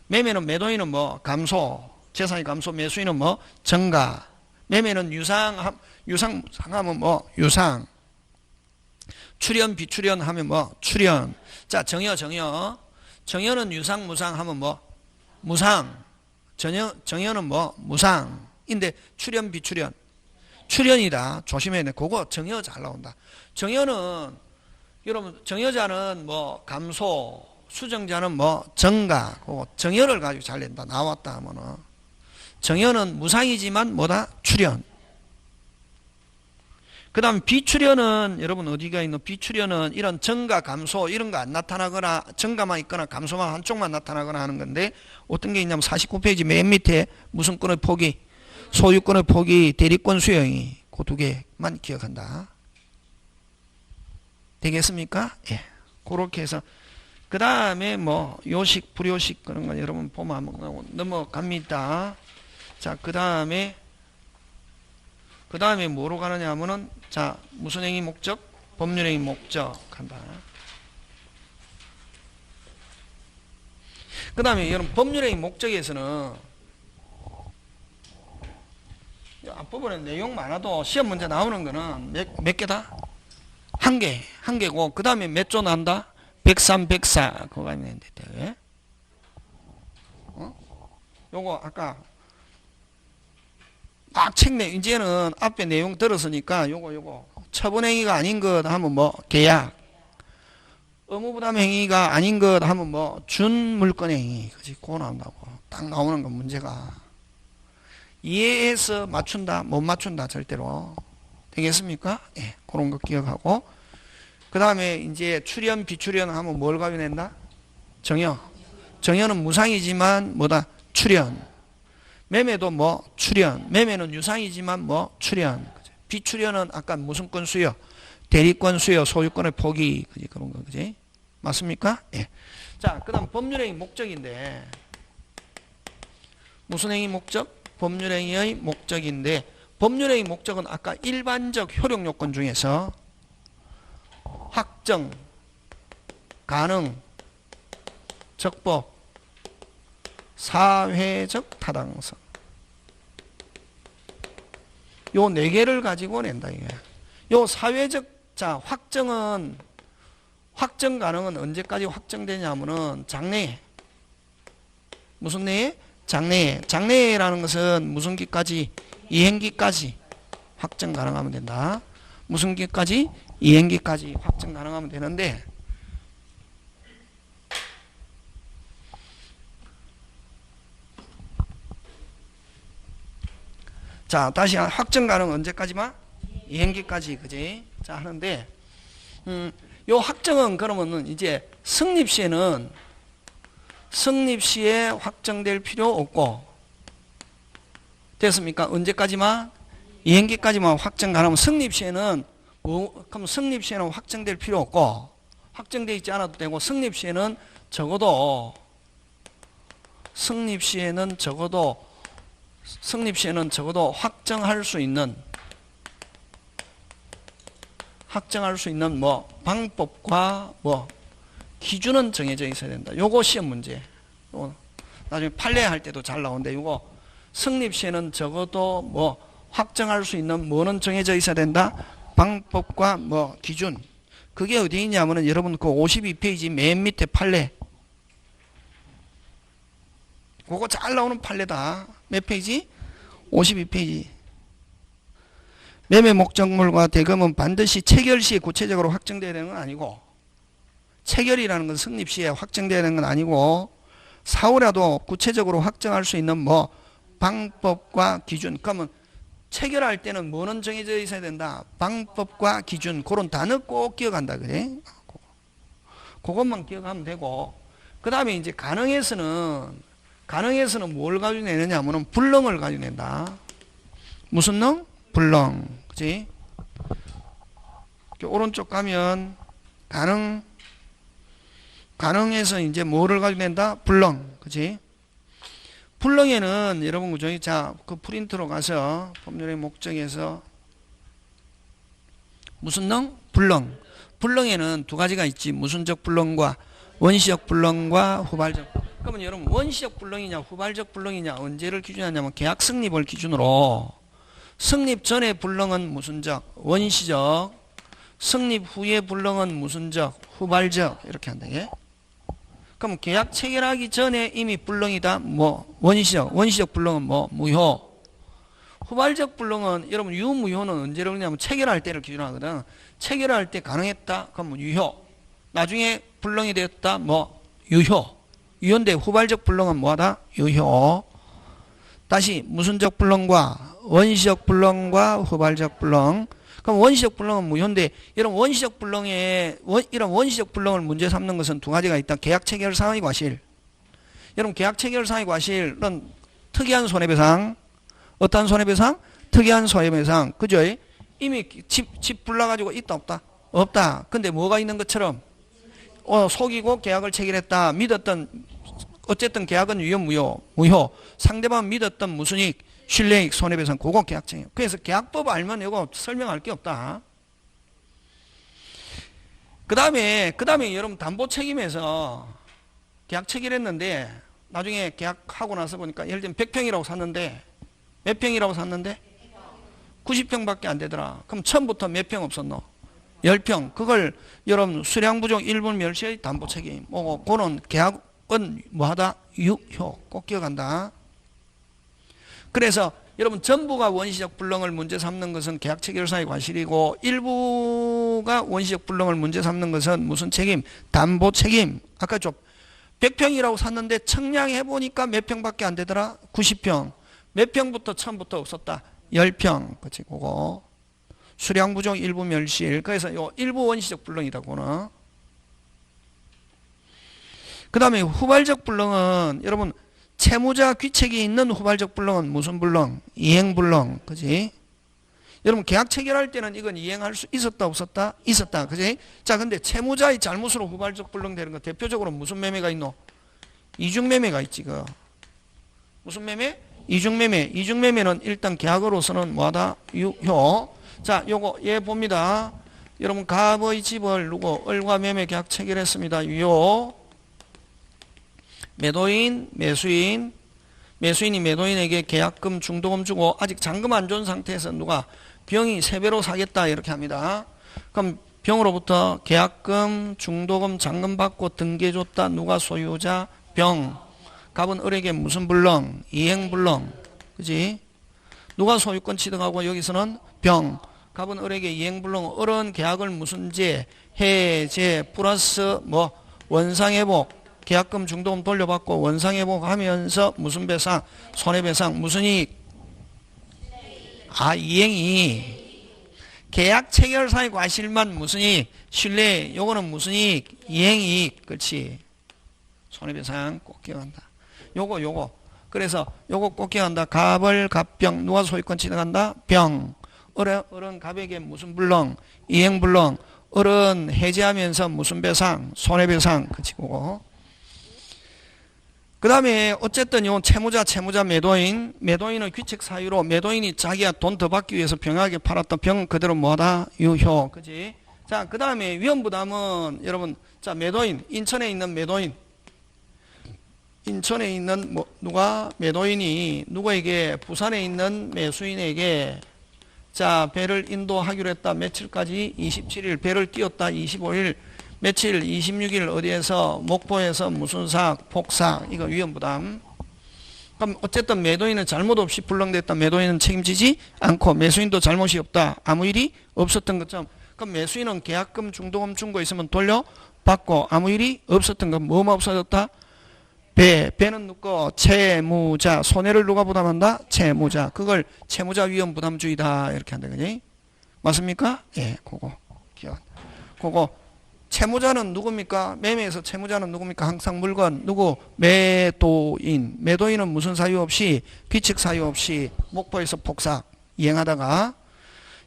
[SPEAKER 1] 매매는 매도인은 뭐? 감소. 재산이 감소, 매수인은 뭐? 증가. 매매는 유상, 무상 하면 뭐? 유상. 출현, 비출현 하면 뭐? 출현. 자, 정여, 정여. 정여는 유상, 무상 하면 뭐? 무상. 정여는 뭐? 무상인데 출현, 비출현. 출현이다. 조심해야 돼. 그거 정여 잘 나온다. 정여는, 여러분, 정여자는 뭐? 감소. 수정자는 뭐? 정가. 그거 정여를 가지고 잘 낸다. 나왔다 하면은. 정여는 무상이지만 뭐다? 출현. 그 다음 비출현은 여러분 어디가 있노? 비출현은 이런 정가 감소 이런 거 안 나타나거나 정가만 있거나 감소만 한쪽만 나타나거나 하는 건데 어떤 게 있냐면 49페이지 맨 밑에 무슨권의 포기, 소유권의 포기, 대리권 수용이 그 두 개만 기억한다. 되겠습니까? 예. 그렇게 해서 그 다음에 뭐 요식, 불요식 그런 거 여러분 보면 한번 넘어갑니다. 자, 그 다음에 뭐로 가느냐 하면은 자, 무슨 행위 목적? 법률행위 목적 한다. 그 다음에 여러분 법률행위 목적에서는 앞부분에 내용 많아도 시험 문제 나오는 거는 몇 개다? 한 개고 그 다음에 몇 조 난다? 103, 104 그거 있는데 요거 아까 막 책 내 이제는 앞에 내용 들었으니까 요거 처분행위가 아닌 것 하면 뭐 계약, 의무부담행위가 아닌 것 하면 뭐 준물권행위, 그지? 그거 나온다고 딱 나오는 건 문제가 이해해서 맞춘다 못 맞춘다 절대로. 되겠습니까? 예, 그런 거 기억하고 그 다음에 이제 출현 비출현 하면 뭘 가져낸다? 정여는 무상이지만 뭐다? 출현. 매매도 뭐 출현. 매매는 유상이지만 뭐 출현. 비출현은 아까 무슨 권 수요? 대리권 수요, 소유권의 포기. 그지? 그런 거, 그지? 맞습니까? 예. 자, 그 다음 법률행위 목적인데, 무슨 행위 목적? 법률행위의 목적인데, 법률행위 목적은 아까 일반적 효력 요건 중에서 확정, 가능, 적법, 사회적 타당성. 요 네 개를 가지고 낸다, 이게. 요 사회적, 자, 확정 가능은 언제까지 확정되냐면은 장래에. 무슨 내에? 장래에. 장래에라는 것은 무슨 기까지? 이행기까지 확정 가능하면 된다. 무슨 기까지? 이행기까지 확정 가능하면 되는데, 자, 다시 확정 가능 언제까지만? 이행기까지, 그지? 자, 하는데, 요 확정은 그러면은 이제 성립 시에는 확정될 필요 없고, 됐습니까? 언제까지만? 이행기까지만 확정 가능하면 성립 시에는 그럼 성립 시에는 확정될 필요 없고, 확정되어 있지 않아도 되고, 성립 시에는 적어도 확정할 수 있는 뭐 방법과 뭐 기준은 정해져 있어야 된다. 요거 시험 문제. 요거 나중에 판례할 때도 잘 나오는데 요거 성립 시에는 적어도 뭐 확정할 수 있는 뭐는 정해져 있어야 된다. 방법과 뭐 기준. 그게 어디 있냐면은 여러분 그 52페이지 맨 밑에 판례. 그거 잘 나오는 판례다. 몇 페이지? 52페이지. 매매 목적물과 대금은 반드시 체결 시에 구체적으로 확정되어야 되는 건 아니고, 체결이라는 건 성립 시에 확정되어야 되는 건 아니고, 사후라도 구체적으로 확정할 수 있는 뭐 방법과 기준. 그러면 체결할 때는 뭐는 정해져 있어야 된다. 방법과 기준. 그런 단어 꼭 기억한다, 그래? 그것만 기억하면 되고, 그 다음에 이제 가능해서는 뭘 가지고 내느냐 하면 불능을 가지고 낸다. 무슨 능? 불능. 그치? 오른쪽 가면 가능해서 이제 뭐를 가지고 낸다? 불능. 그치? 불능에는 여러분 그죠? 자, 그 프린트로 가서 법률의 목적에서 무슨 능? 불능. 불능에는 두 가지가 있지. 무슨적 불능과 원시적 불능과 후발적. 그러면 여러분 원시적 불능이냐 후발적 불능이냐 언제를 기준하냐면 계약 성립을 기준으로 성립 전의 불능은 무슨 적? 원시적. 성립 후의 불능은 무슨 적? 후발적. 이렇게 한다. 예? 그럼 계약 체결하기 전에 이미 불능이다. 뭐 원시적. 원시적 불능은 뭐 무효. 후발적 불능은 여러분 유무효는 언제를 그러냐면 체결할 때를 기준하거든. 체결할 때 가능했다. 그럼 유효. 나중에 불능이 되었다. 뭐 유효. 유효인데 후발적 불능은 뭐하다? 유효. 다시 무슨적 불능과 원시적 불능과 후발적 불능. 그럼 원시적 불능은 무효인데 이런 원시적 불능에 이런 원시적 불능을 문제 삼는 것은 두 가지가 있다. 계약 체결 상의 과실. 여러분 계약 체결 상의 과실은 특이한 손해배상. 어떤 손해배상? 특이한 손해배상. 그죠? 이미 집 불나가지고 있다 없다? 없다. 근데 뭐가 있는 것처럼 속이고 계약을 체결했다. 믿었던 어쨌든 계약은 유효 무효. 상대방 믿었던 무슨 이익? 신뢰이익 손해배상 그거 계약체결. 그래서 계약법 알면 이거 설명할 게 없다. 그 다음에 여러분 담보 책임에서 계약 체결했는데 나중에 계약하고 나서 보니까 예를 들면 100평이라고 샀는데 몇 평이라고 샀는데 90평밖에 안 되더라. 그럼 처음부터 몇 평 없었노? 10평. 그걸 여러분 수량 부족 일부 멸시의 담보 책임. 그거는 계약은 뭐하다? 유효. 꼭 기억한다. 그래서 여러분 전부가 원시적 불능을 문제 삼는 것은 계약 체결사의 과실이고 일부가 원시적 불능을 문제 삼는 것은 무슨 책임? 담보 책임. 아까 좀 100평이라고 샀는데 청량해 보니까 몇 평밖에 안 되더라? 90평. 몇 평부터 처음부터 없었다? 10평. 그치 그거. 수량 부족 일부 멸실. 그래서 요 일부 원시적 불능이다 그거는. 그 다음에 후발적 불능은 여러분 채무자 귀책이 있는 후발적 불능은 무슨 불능? 이행 불능. 그지? 여러분 계약 체결할 때는 이건 이행할 수 있었다 없었다? 있었다. 그지? 자 근데 채무자의 잘못으로 후발적 불능 되는 거 대표적으로 무슨 매매가 있노? 이중매매가 있지. 그 무슨 매매? 이중매매. 이중매매는 일단 계약으로서는 뭐하다? 유효. 자 요거 얘 봅니다. 여러분 갑의 집을 누구? 을과 매매 계약 체결했습니다. 유효. 매도인, 매수인, 매수인이 매도인에게 계약금, 중도금 주고 아직 잔금 안 준 상태에서 누가 병이 3배로 사겠다 이렇게 합니다. 그럼 병으로부터 계약금, 중도금, 잔금 받고 등기해 줬다. 누가 소유자? 병. 갑은 을에게 무슨 불능? 이행 불능. 그지? 누가 소유권 취득하고 여기서는 병. 갑은 을에게 이행 불능. 을은 계약을 무슨 제? 해제 플러스 뭐 원상회복. 계약금 중도금 돌려받고 원상회복하면서 무슨 배상? 손해배상. 무슨 이익? 이행이. 계약 체결사의 과실만 무슨 이익? 신뢰. 요거는 무슨 이익? 이행이익. 그렇지. 손해배상 꼭 기억한다. 요거. 그래서 요거 꼭 기억한다. 갑을 갑병. 누가 소유권 취득한다? 병. 을은 갑에게 무슨 불능? 이행 불능. 을은 해제하면서 무슨 배상? 손해배상. 그렇지. 그거. 그 다음에 어쨌든 요 채무자 매도인은 귀책 사유로 매도인이 자기가 돈 더 받기 위해서 병하게 팔았던 병 그대로 뭐하다? 유효. 그지? 자, 그 다음에 위험부담은 여러분, 자, 매도인, 인천에 있는 매도인. 인천에 있는 누가? 매도인이 누구에게? 부산에 있는 매수인에게 자, 배를 인도하기로 했다. 며칠까지? 27일. 배를 띄웠다. 25일. 며칠? 26일 어디에서? 목포에서 무슨 삭? 폭삭. 이거 위험부담. 그럼 어쨌든 매도인은 잘못 없이 불능됐다. 매도인은 책임지지 않고 매수인도 잘못이 없다. 아무 일이 없었던 것처럼. 그럼 매수인은 계약금, 중도금 준 거 있으면 돌려받고 아무 일이 없었던 건 뭐만 없어졌다? 배는 누구? 채무자. 손해를 누가 부담한다? 채무자. 그걸 채무자 위험부담주의다. 이렇게 한다. 그지? 맞습니까? 예, 그거 기억. 그거 채무자는 누굽니까? 매매에서 채무자는 누굽니까? 항상 물건 누구? 매도인. 매도인은 무슨 사유 없이 귀책 사유 없이 목포에서 폭삭 이행하다가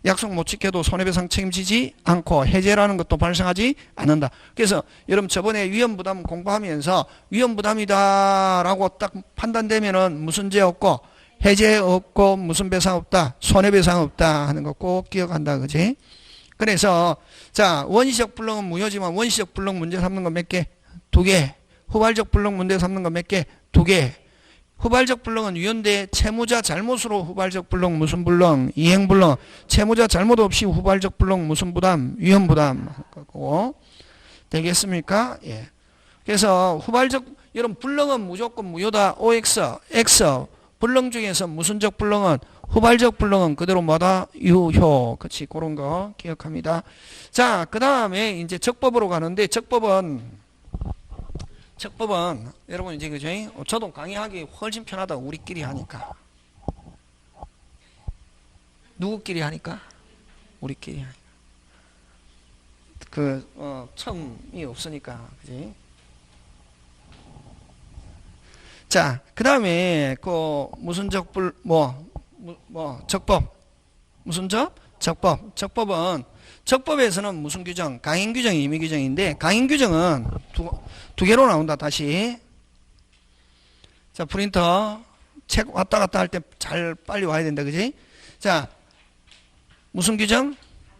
[SPEAKER 1] 약속 못 지켜도 손해배상 책임지지 않고 해제라는 것도 발생하지 않는다. 그래서 여러분 저번에 위험부담 공부하면서 위험부담이다라고 딱 판단되면은 무슨 죄 없고 해제 없고 무슨 배상 없다. 손해배상 없다 하는 거 꼭 기억한다. 그지? 그래서 자, 원시적 불능은 무효지만 원시적 불능 문제 삼는 거 몇 개? 2개. 후발적 불능 문제 삼는 거 몇 개? 2개. 후발적 불능은 유연돼 채무자 잘못으로 후발적 불능 무슨 불능 이행 불능 채무자 잘못 없이 후발적 불능 무슨 부담 위험 부담 하고 되겠습니까? 예. 그래서 후발적 여러분 불능은 무조건 무효다. OX X 불능 중에서 무슨적 불능은 후발적 불능은 그대로 뭐다 유효. 그렇지 그런 거 기억합니다. 자, 그 다음에 이제 적법으로 가는데 적법은 여러분 이제 그죠? 저도 강의하기 훨씬 편하다. 우리끼리 하니까. 누구끼리 하니까? 우리끼리 하니까. 첨이 없으니까. 그지? 자, 그 다음에 무슨 적법 무슨 적법 적법에서는 무슨 규정 강행 규정 임의 규정인데 강행 규정은 두 개로 나온다. 다시 자 프린터 책 왔다 갔다 할 때 잘 빨리 와야 된다. 그지? 자 무슨 규정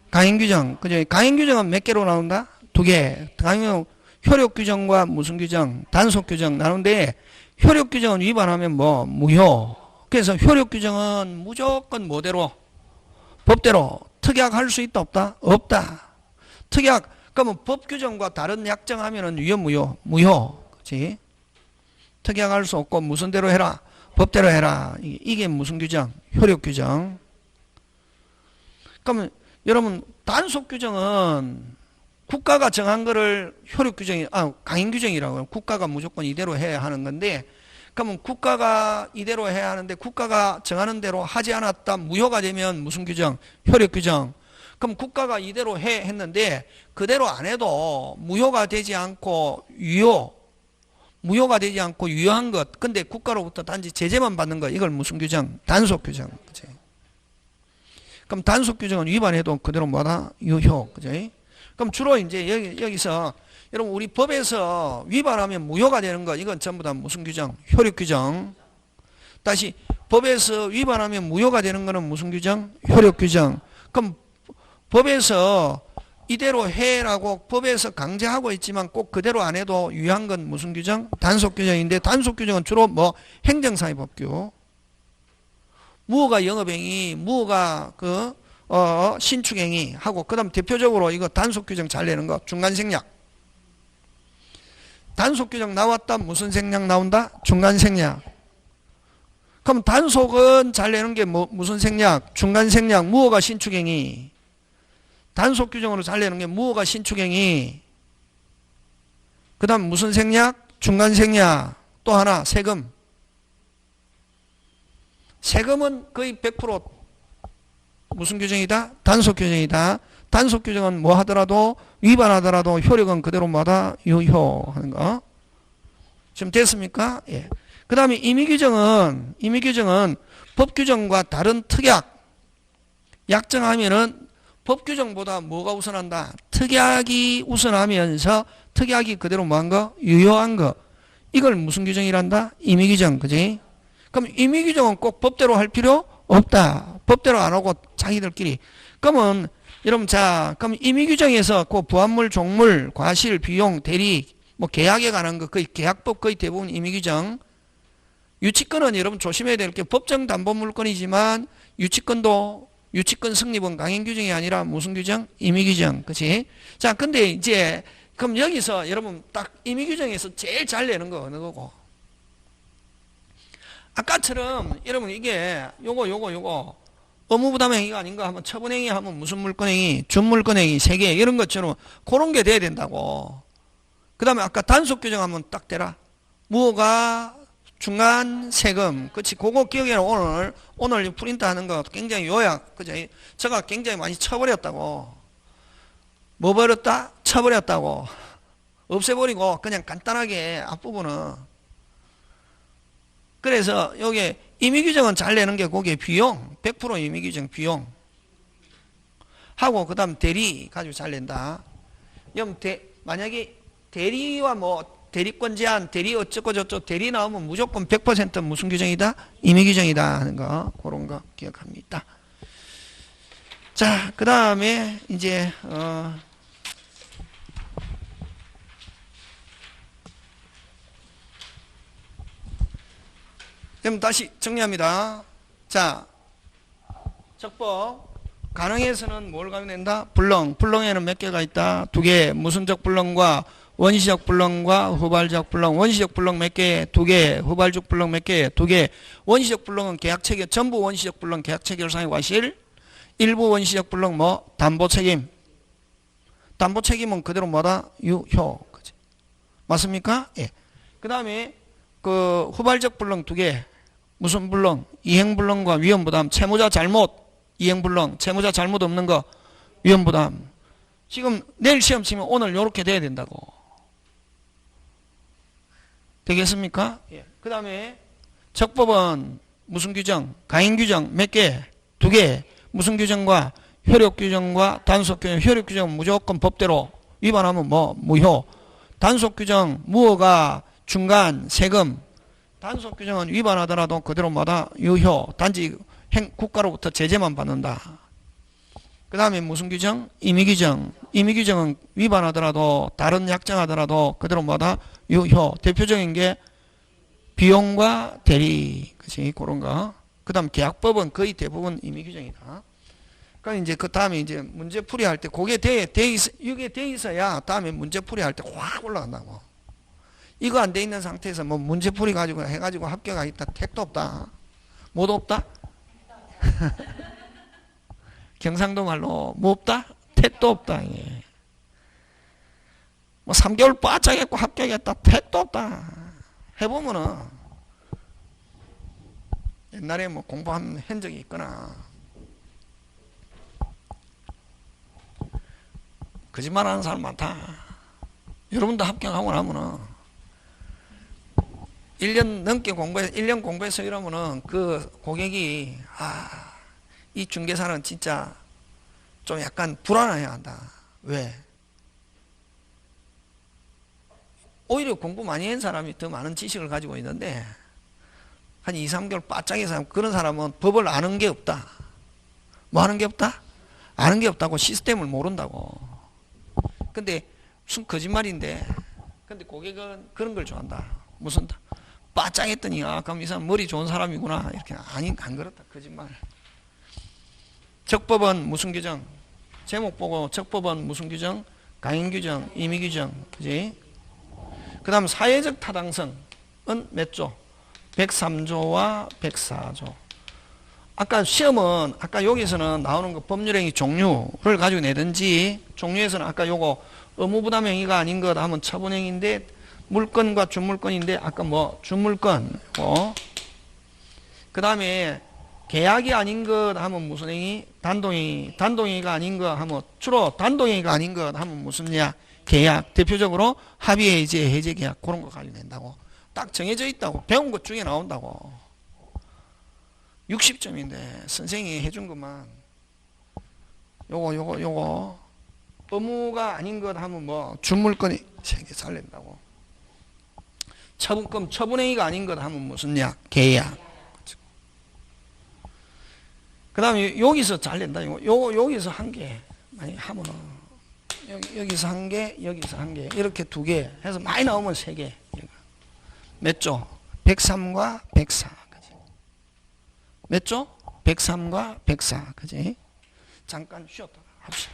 [SPEAKER 1] 강행 규정 그죠? 강행 규정은 몇 개로 나온다? 두 개. 강행 효력 규정과 무슨 규정 단속 규정 나누는데 효력 규정은 위반하면 무효. 그래서 효력 규정은 무조건 뭐대로? 법대로. 특약할 수 있다 없다? 없다. 특약 그러면 법 규정과 다른 약정하면은 유효 무효? 무효. 그렇지? 특약할 수 없고 무슨 대로 해라? 법대로 해라. 이게 무슨 규정? 효력 규정. 그러면 여러분 단속 규정은 국가가 정한 거를 효력 규정이 강행 규정이라고요. 국가가 무조건 이대로 해야 하는 건데 그러면 국가가 이대로 해야 하는데 국가가 정하는 대로 하지 않았다 무효가 되면 무슨 규정? 효력 규정. 그럼 국가가 이대로 했는데 그대로 안 해도 무효가 되지 않고 무효가 되지 않고 유효한 것. 근데 국가로부터 단지 제재만 받는 것. 이걸 무슨 규정? 단속 규정. 그치? 그럼 단속 규정은 위반해도 그대로 뭐다? 유효. 그치? 그럼 주로 이제 여기서 여러분 우리 법에서 위반하면 무효가 되는 것 이건 전부 다 무슨 규정? 효력 규정. 다시 법에서 위반하면 무효가 되는 것은 무슨 규정? 효력 규정. 그럼 법에서 이대로 해라고 법에서 강제하고 있지만 꼭 그대로 안 해도 유효한 건 무슨 규정? 단속 규정인데 단속 규정은 주로 행정사회법규. 무허가 영업행위, 무허가 신축행위 하고 그다음 대표적으로 이거 단속 규정 잘 내는 거 중간생략. 단속 규정 나왔다 무슨 생략 나온다? 중간생략. 그럼 단속은 잘 내는 게 무슨 생략? 중간생략 무허가 신축행위. 단속 규정으로 잘 내는 게 무허가 신축행위. 그 다음 무슨 생략? 중간생략. 또 하나 세금. 세금은 거의 100% 무슨 규정이다? 단속 규정이다. 단속 규정은 뭐 하더라도 위반하더라도 효력은 그대로 뭐다? 유효하는 거. 지금 됐습니까? 예. 그 다음에 임의 규정은 법 규정과 다른 특약 약정하면은 법 규정보다 뭐가 우선한다? 특약이 우선하면서 특약이 그대로 뭐한 거? 유효한 거. 이걸 무슨 규정이란다? 임의 규정. 그지? 그럼 임의 규정은 꼭 법대로 할 필요 없다. 법대로 안 하고 자기들끼리. 그러면 여러분 그럼 임의 규정에서 그 부합물, 종물, 과실, 비용, 대리, 계약에 관한 거 거의 계약법 거의 대부분 임의 규정. 유치권은 여러분 조심해야 될 게 법정 담보 물건이지만 유치권 승립은 강행 규정이 아니라 무슨 규정? 임의 규정. 그치? 자, 근데 이제 그럼 여기서 여러분 딱 임의 규정에서 제일 잘 내는 거 어느 거고? 아까처럼 여러분 이게 요거 의무부담행위가 아닌가 하면 처분행위 하면 무슨 물건행위, 준물건행위 3개 이런 것처럼 그런 게 돼야 된다고. 그 다음에 아까 단속 규정하면 딱 대라. 무허가 중간 세금. 그치? 그거 기억해라. 오늘 프린트 하는 거 굉장히 요약. 그죠? 제가 굉장히 많이 쳐버렸다고. 뭐 버렸다? 쳐버렸다고. 없애버리고 그냥 간단하게 앞부분은. 그래서 여기 임의 규정은 잘 내는 게 거기에 비용. 100% 임의 규정 비용. 하고 그 다음 대리 가지고 잘 낸다. 만약에 대리와 대리권 제한, 대리 어쩌고 저쩌고 대리 나오면 무조건 100% 무슨 규정이다? 임의 규정이다 하는 거 그런 거 기억합니다. 자, 그 다음에 이제 그럼 다시 정리합니다. 자, 적법. 가능해서는 뭘 가져낸다? 불능. 불능에는 몇 개가 있다? 두 개. 무슨적 불능과 원시적 불능과 후발적 불능. 원시적 불능 몇 개? 두 개. 후발적 불능 몇 개? 두 개. 원시적 불능은 계약 체결, 전부 원시적 불능 계약 체결상의 과실. 일부 원시적 불능 뭐? 담보 책임. 담보 책임은 그대로 뭐다? 유효. 그치? 맞습니까? 예. 그 다음에 그 후발적 불능 두 개. 무슨 불능? 이행불능과 위험부담. 채무자 잘못. 이행불능. 채무자 잘못 없는 거. 위험부담. 지금 내일 시험 치면 오늘 요렇게 돼야 된다고. 되겠습니까? 예. 그 다음에 적법은 무슨 규정? 가행 규정 몇 개? 두 개. 무슨 규정과 효력 규정과 단속 규정. 효력 규정은 무조건 법대로 위반하면 뭐? 무효. 단속 규정 무허가 중간 세금. 단속 규정은 위반하더라도 그대로 뭐다? 유효. 단지 국가로부터 제재만 받는다. 그 다음에 무슨 규정? 임의 규정. 임의 규정은 위반하더라도 다른 약정하더라도 그대로 뭐다? 유효. 대표적인 게 비용과 대리. 그치? 그런 거. 그 다음 계약법은 거의 대부분 임의 규정이다. 그러니까 이제 그 다음에 이제 문제풀이 할 때 그게 이게 돼 있어야 다음에 문제풀이 할 때 확 올라간다고. 이거 안 돼 있는 상태에서 뭐 문제풀이 가지고 해가지고 합격하 있다. 택도 없다. 뭐도 없다? 경상도 말로 뭐 없다? 택도 없다. 예. 뭐 3개월 바짝 했고 합격했다. 택도 없다. 해보면은 옛날에 뭐 공부한 적이 있거나 거짓말 하는 사람 많다. 여러분도 합격하고 나면은 1년 넘게 공부해서 1년 공부해서 이러면은 그 고객이 이 중개사는 진짜 좀 약간 불안해야 한다. 왜? 오히려 공부 많이 한 사람이 더 많은 지식을 가지고 있는데 한 2, 3개월 바짝해서 그런 사람은 법을 아는 게 없다. 뭐 하는 게 없다? 아는 게 없다고. 시스템을 모른다고. 근데 무슨 거짓말인데 근데 고객은 그런 걸 좋아한다. 무슨 바짝 했더니 그럼 이 사람 머리 좋은 사람이구나. 이렇게 안 그렇다. 거짓말. 적법은 무슨 규정? 제목 보고 적법은 무슨 규정? 가행 규정, 임의 규정. 그지? 그 다음 사회적 타당성은 몇 조? 103조와 104조. 아까 시험은 아까 여기서는 나오는 거 법률행위 종류를 가지고 내든지 종류에서는 아까 요거 의무부담행위가 아닌 것 하면 처분행위인데 물건과 준물건인데 아까 뭐 준물건 그 다음에 계약이 아닌 것 하면 무슨 행위? 단독행위. 단독행위가 아닌 것 하면 주로 단독행위가 아닌 것 하면 무슨냐? 계약. 대표적으로 합의해제, 해제계약 그런 거 가지고 낸다고. 딱 정해져 있다고. 배운 것 중에 나온다고. 60점인데 선생님이 해준 것만 요거 의무가 아닌 것 하면 뭐 준물건이 3개 살린다고. 처분금 처분행위가 아닌 것 하면 무슨 약? 계약. 그 다음에 여기서 잘 낸다. 여기서 한 개 많이 하면은 여기서 한 개, 여기서 한 개 이렇게 두 개 해서 많이 나오면 3개. 몇 조? 103과 104. 그지? 몇 조? 103과 104. 그지? 잠깐 쉬었다 합시다.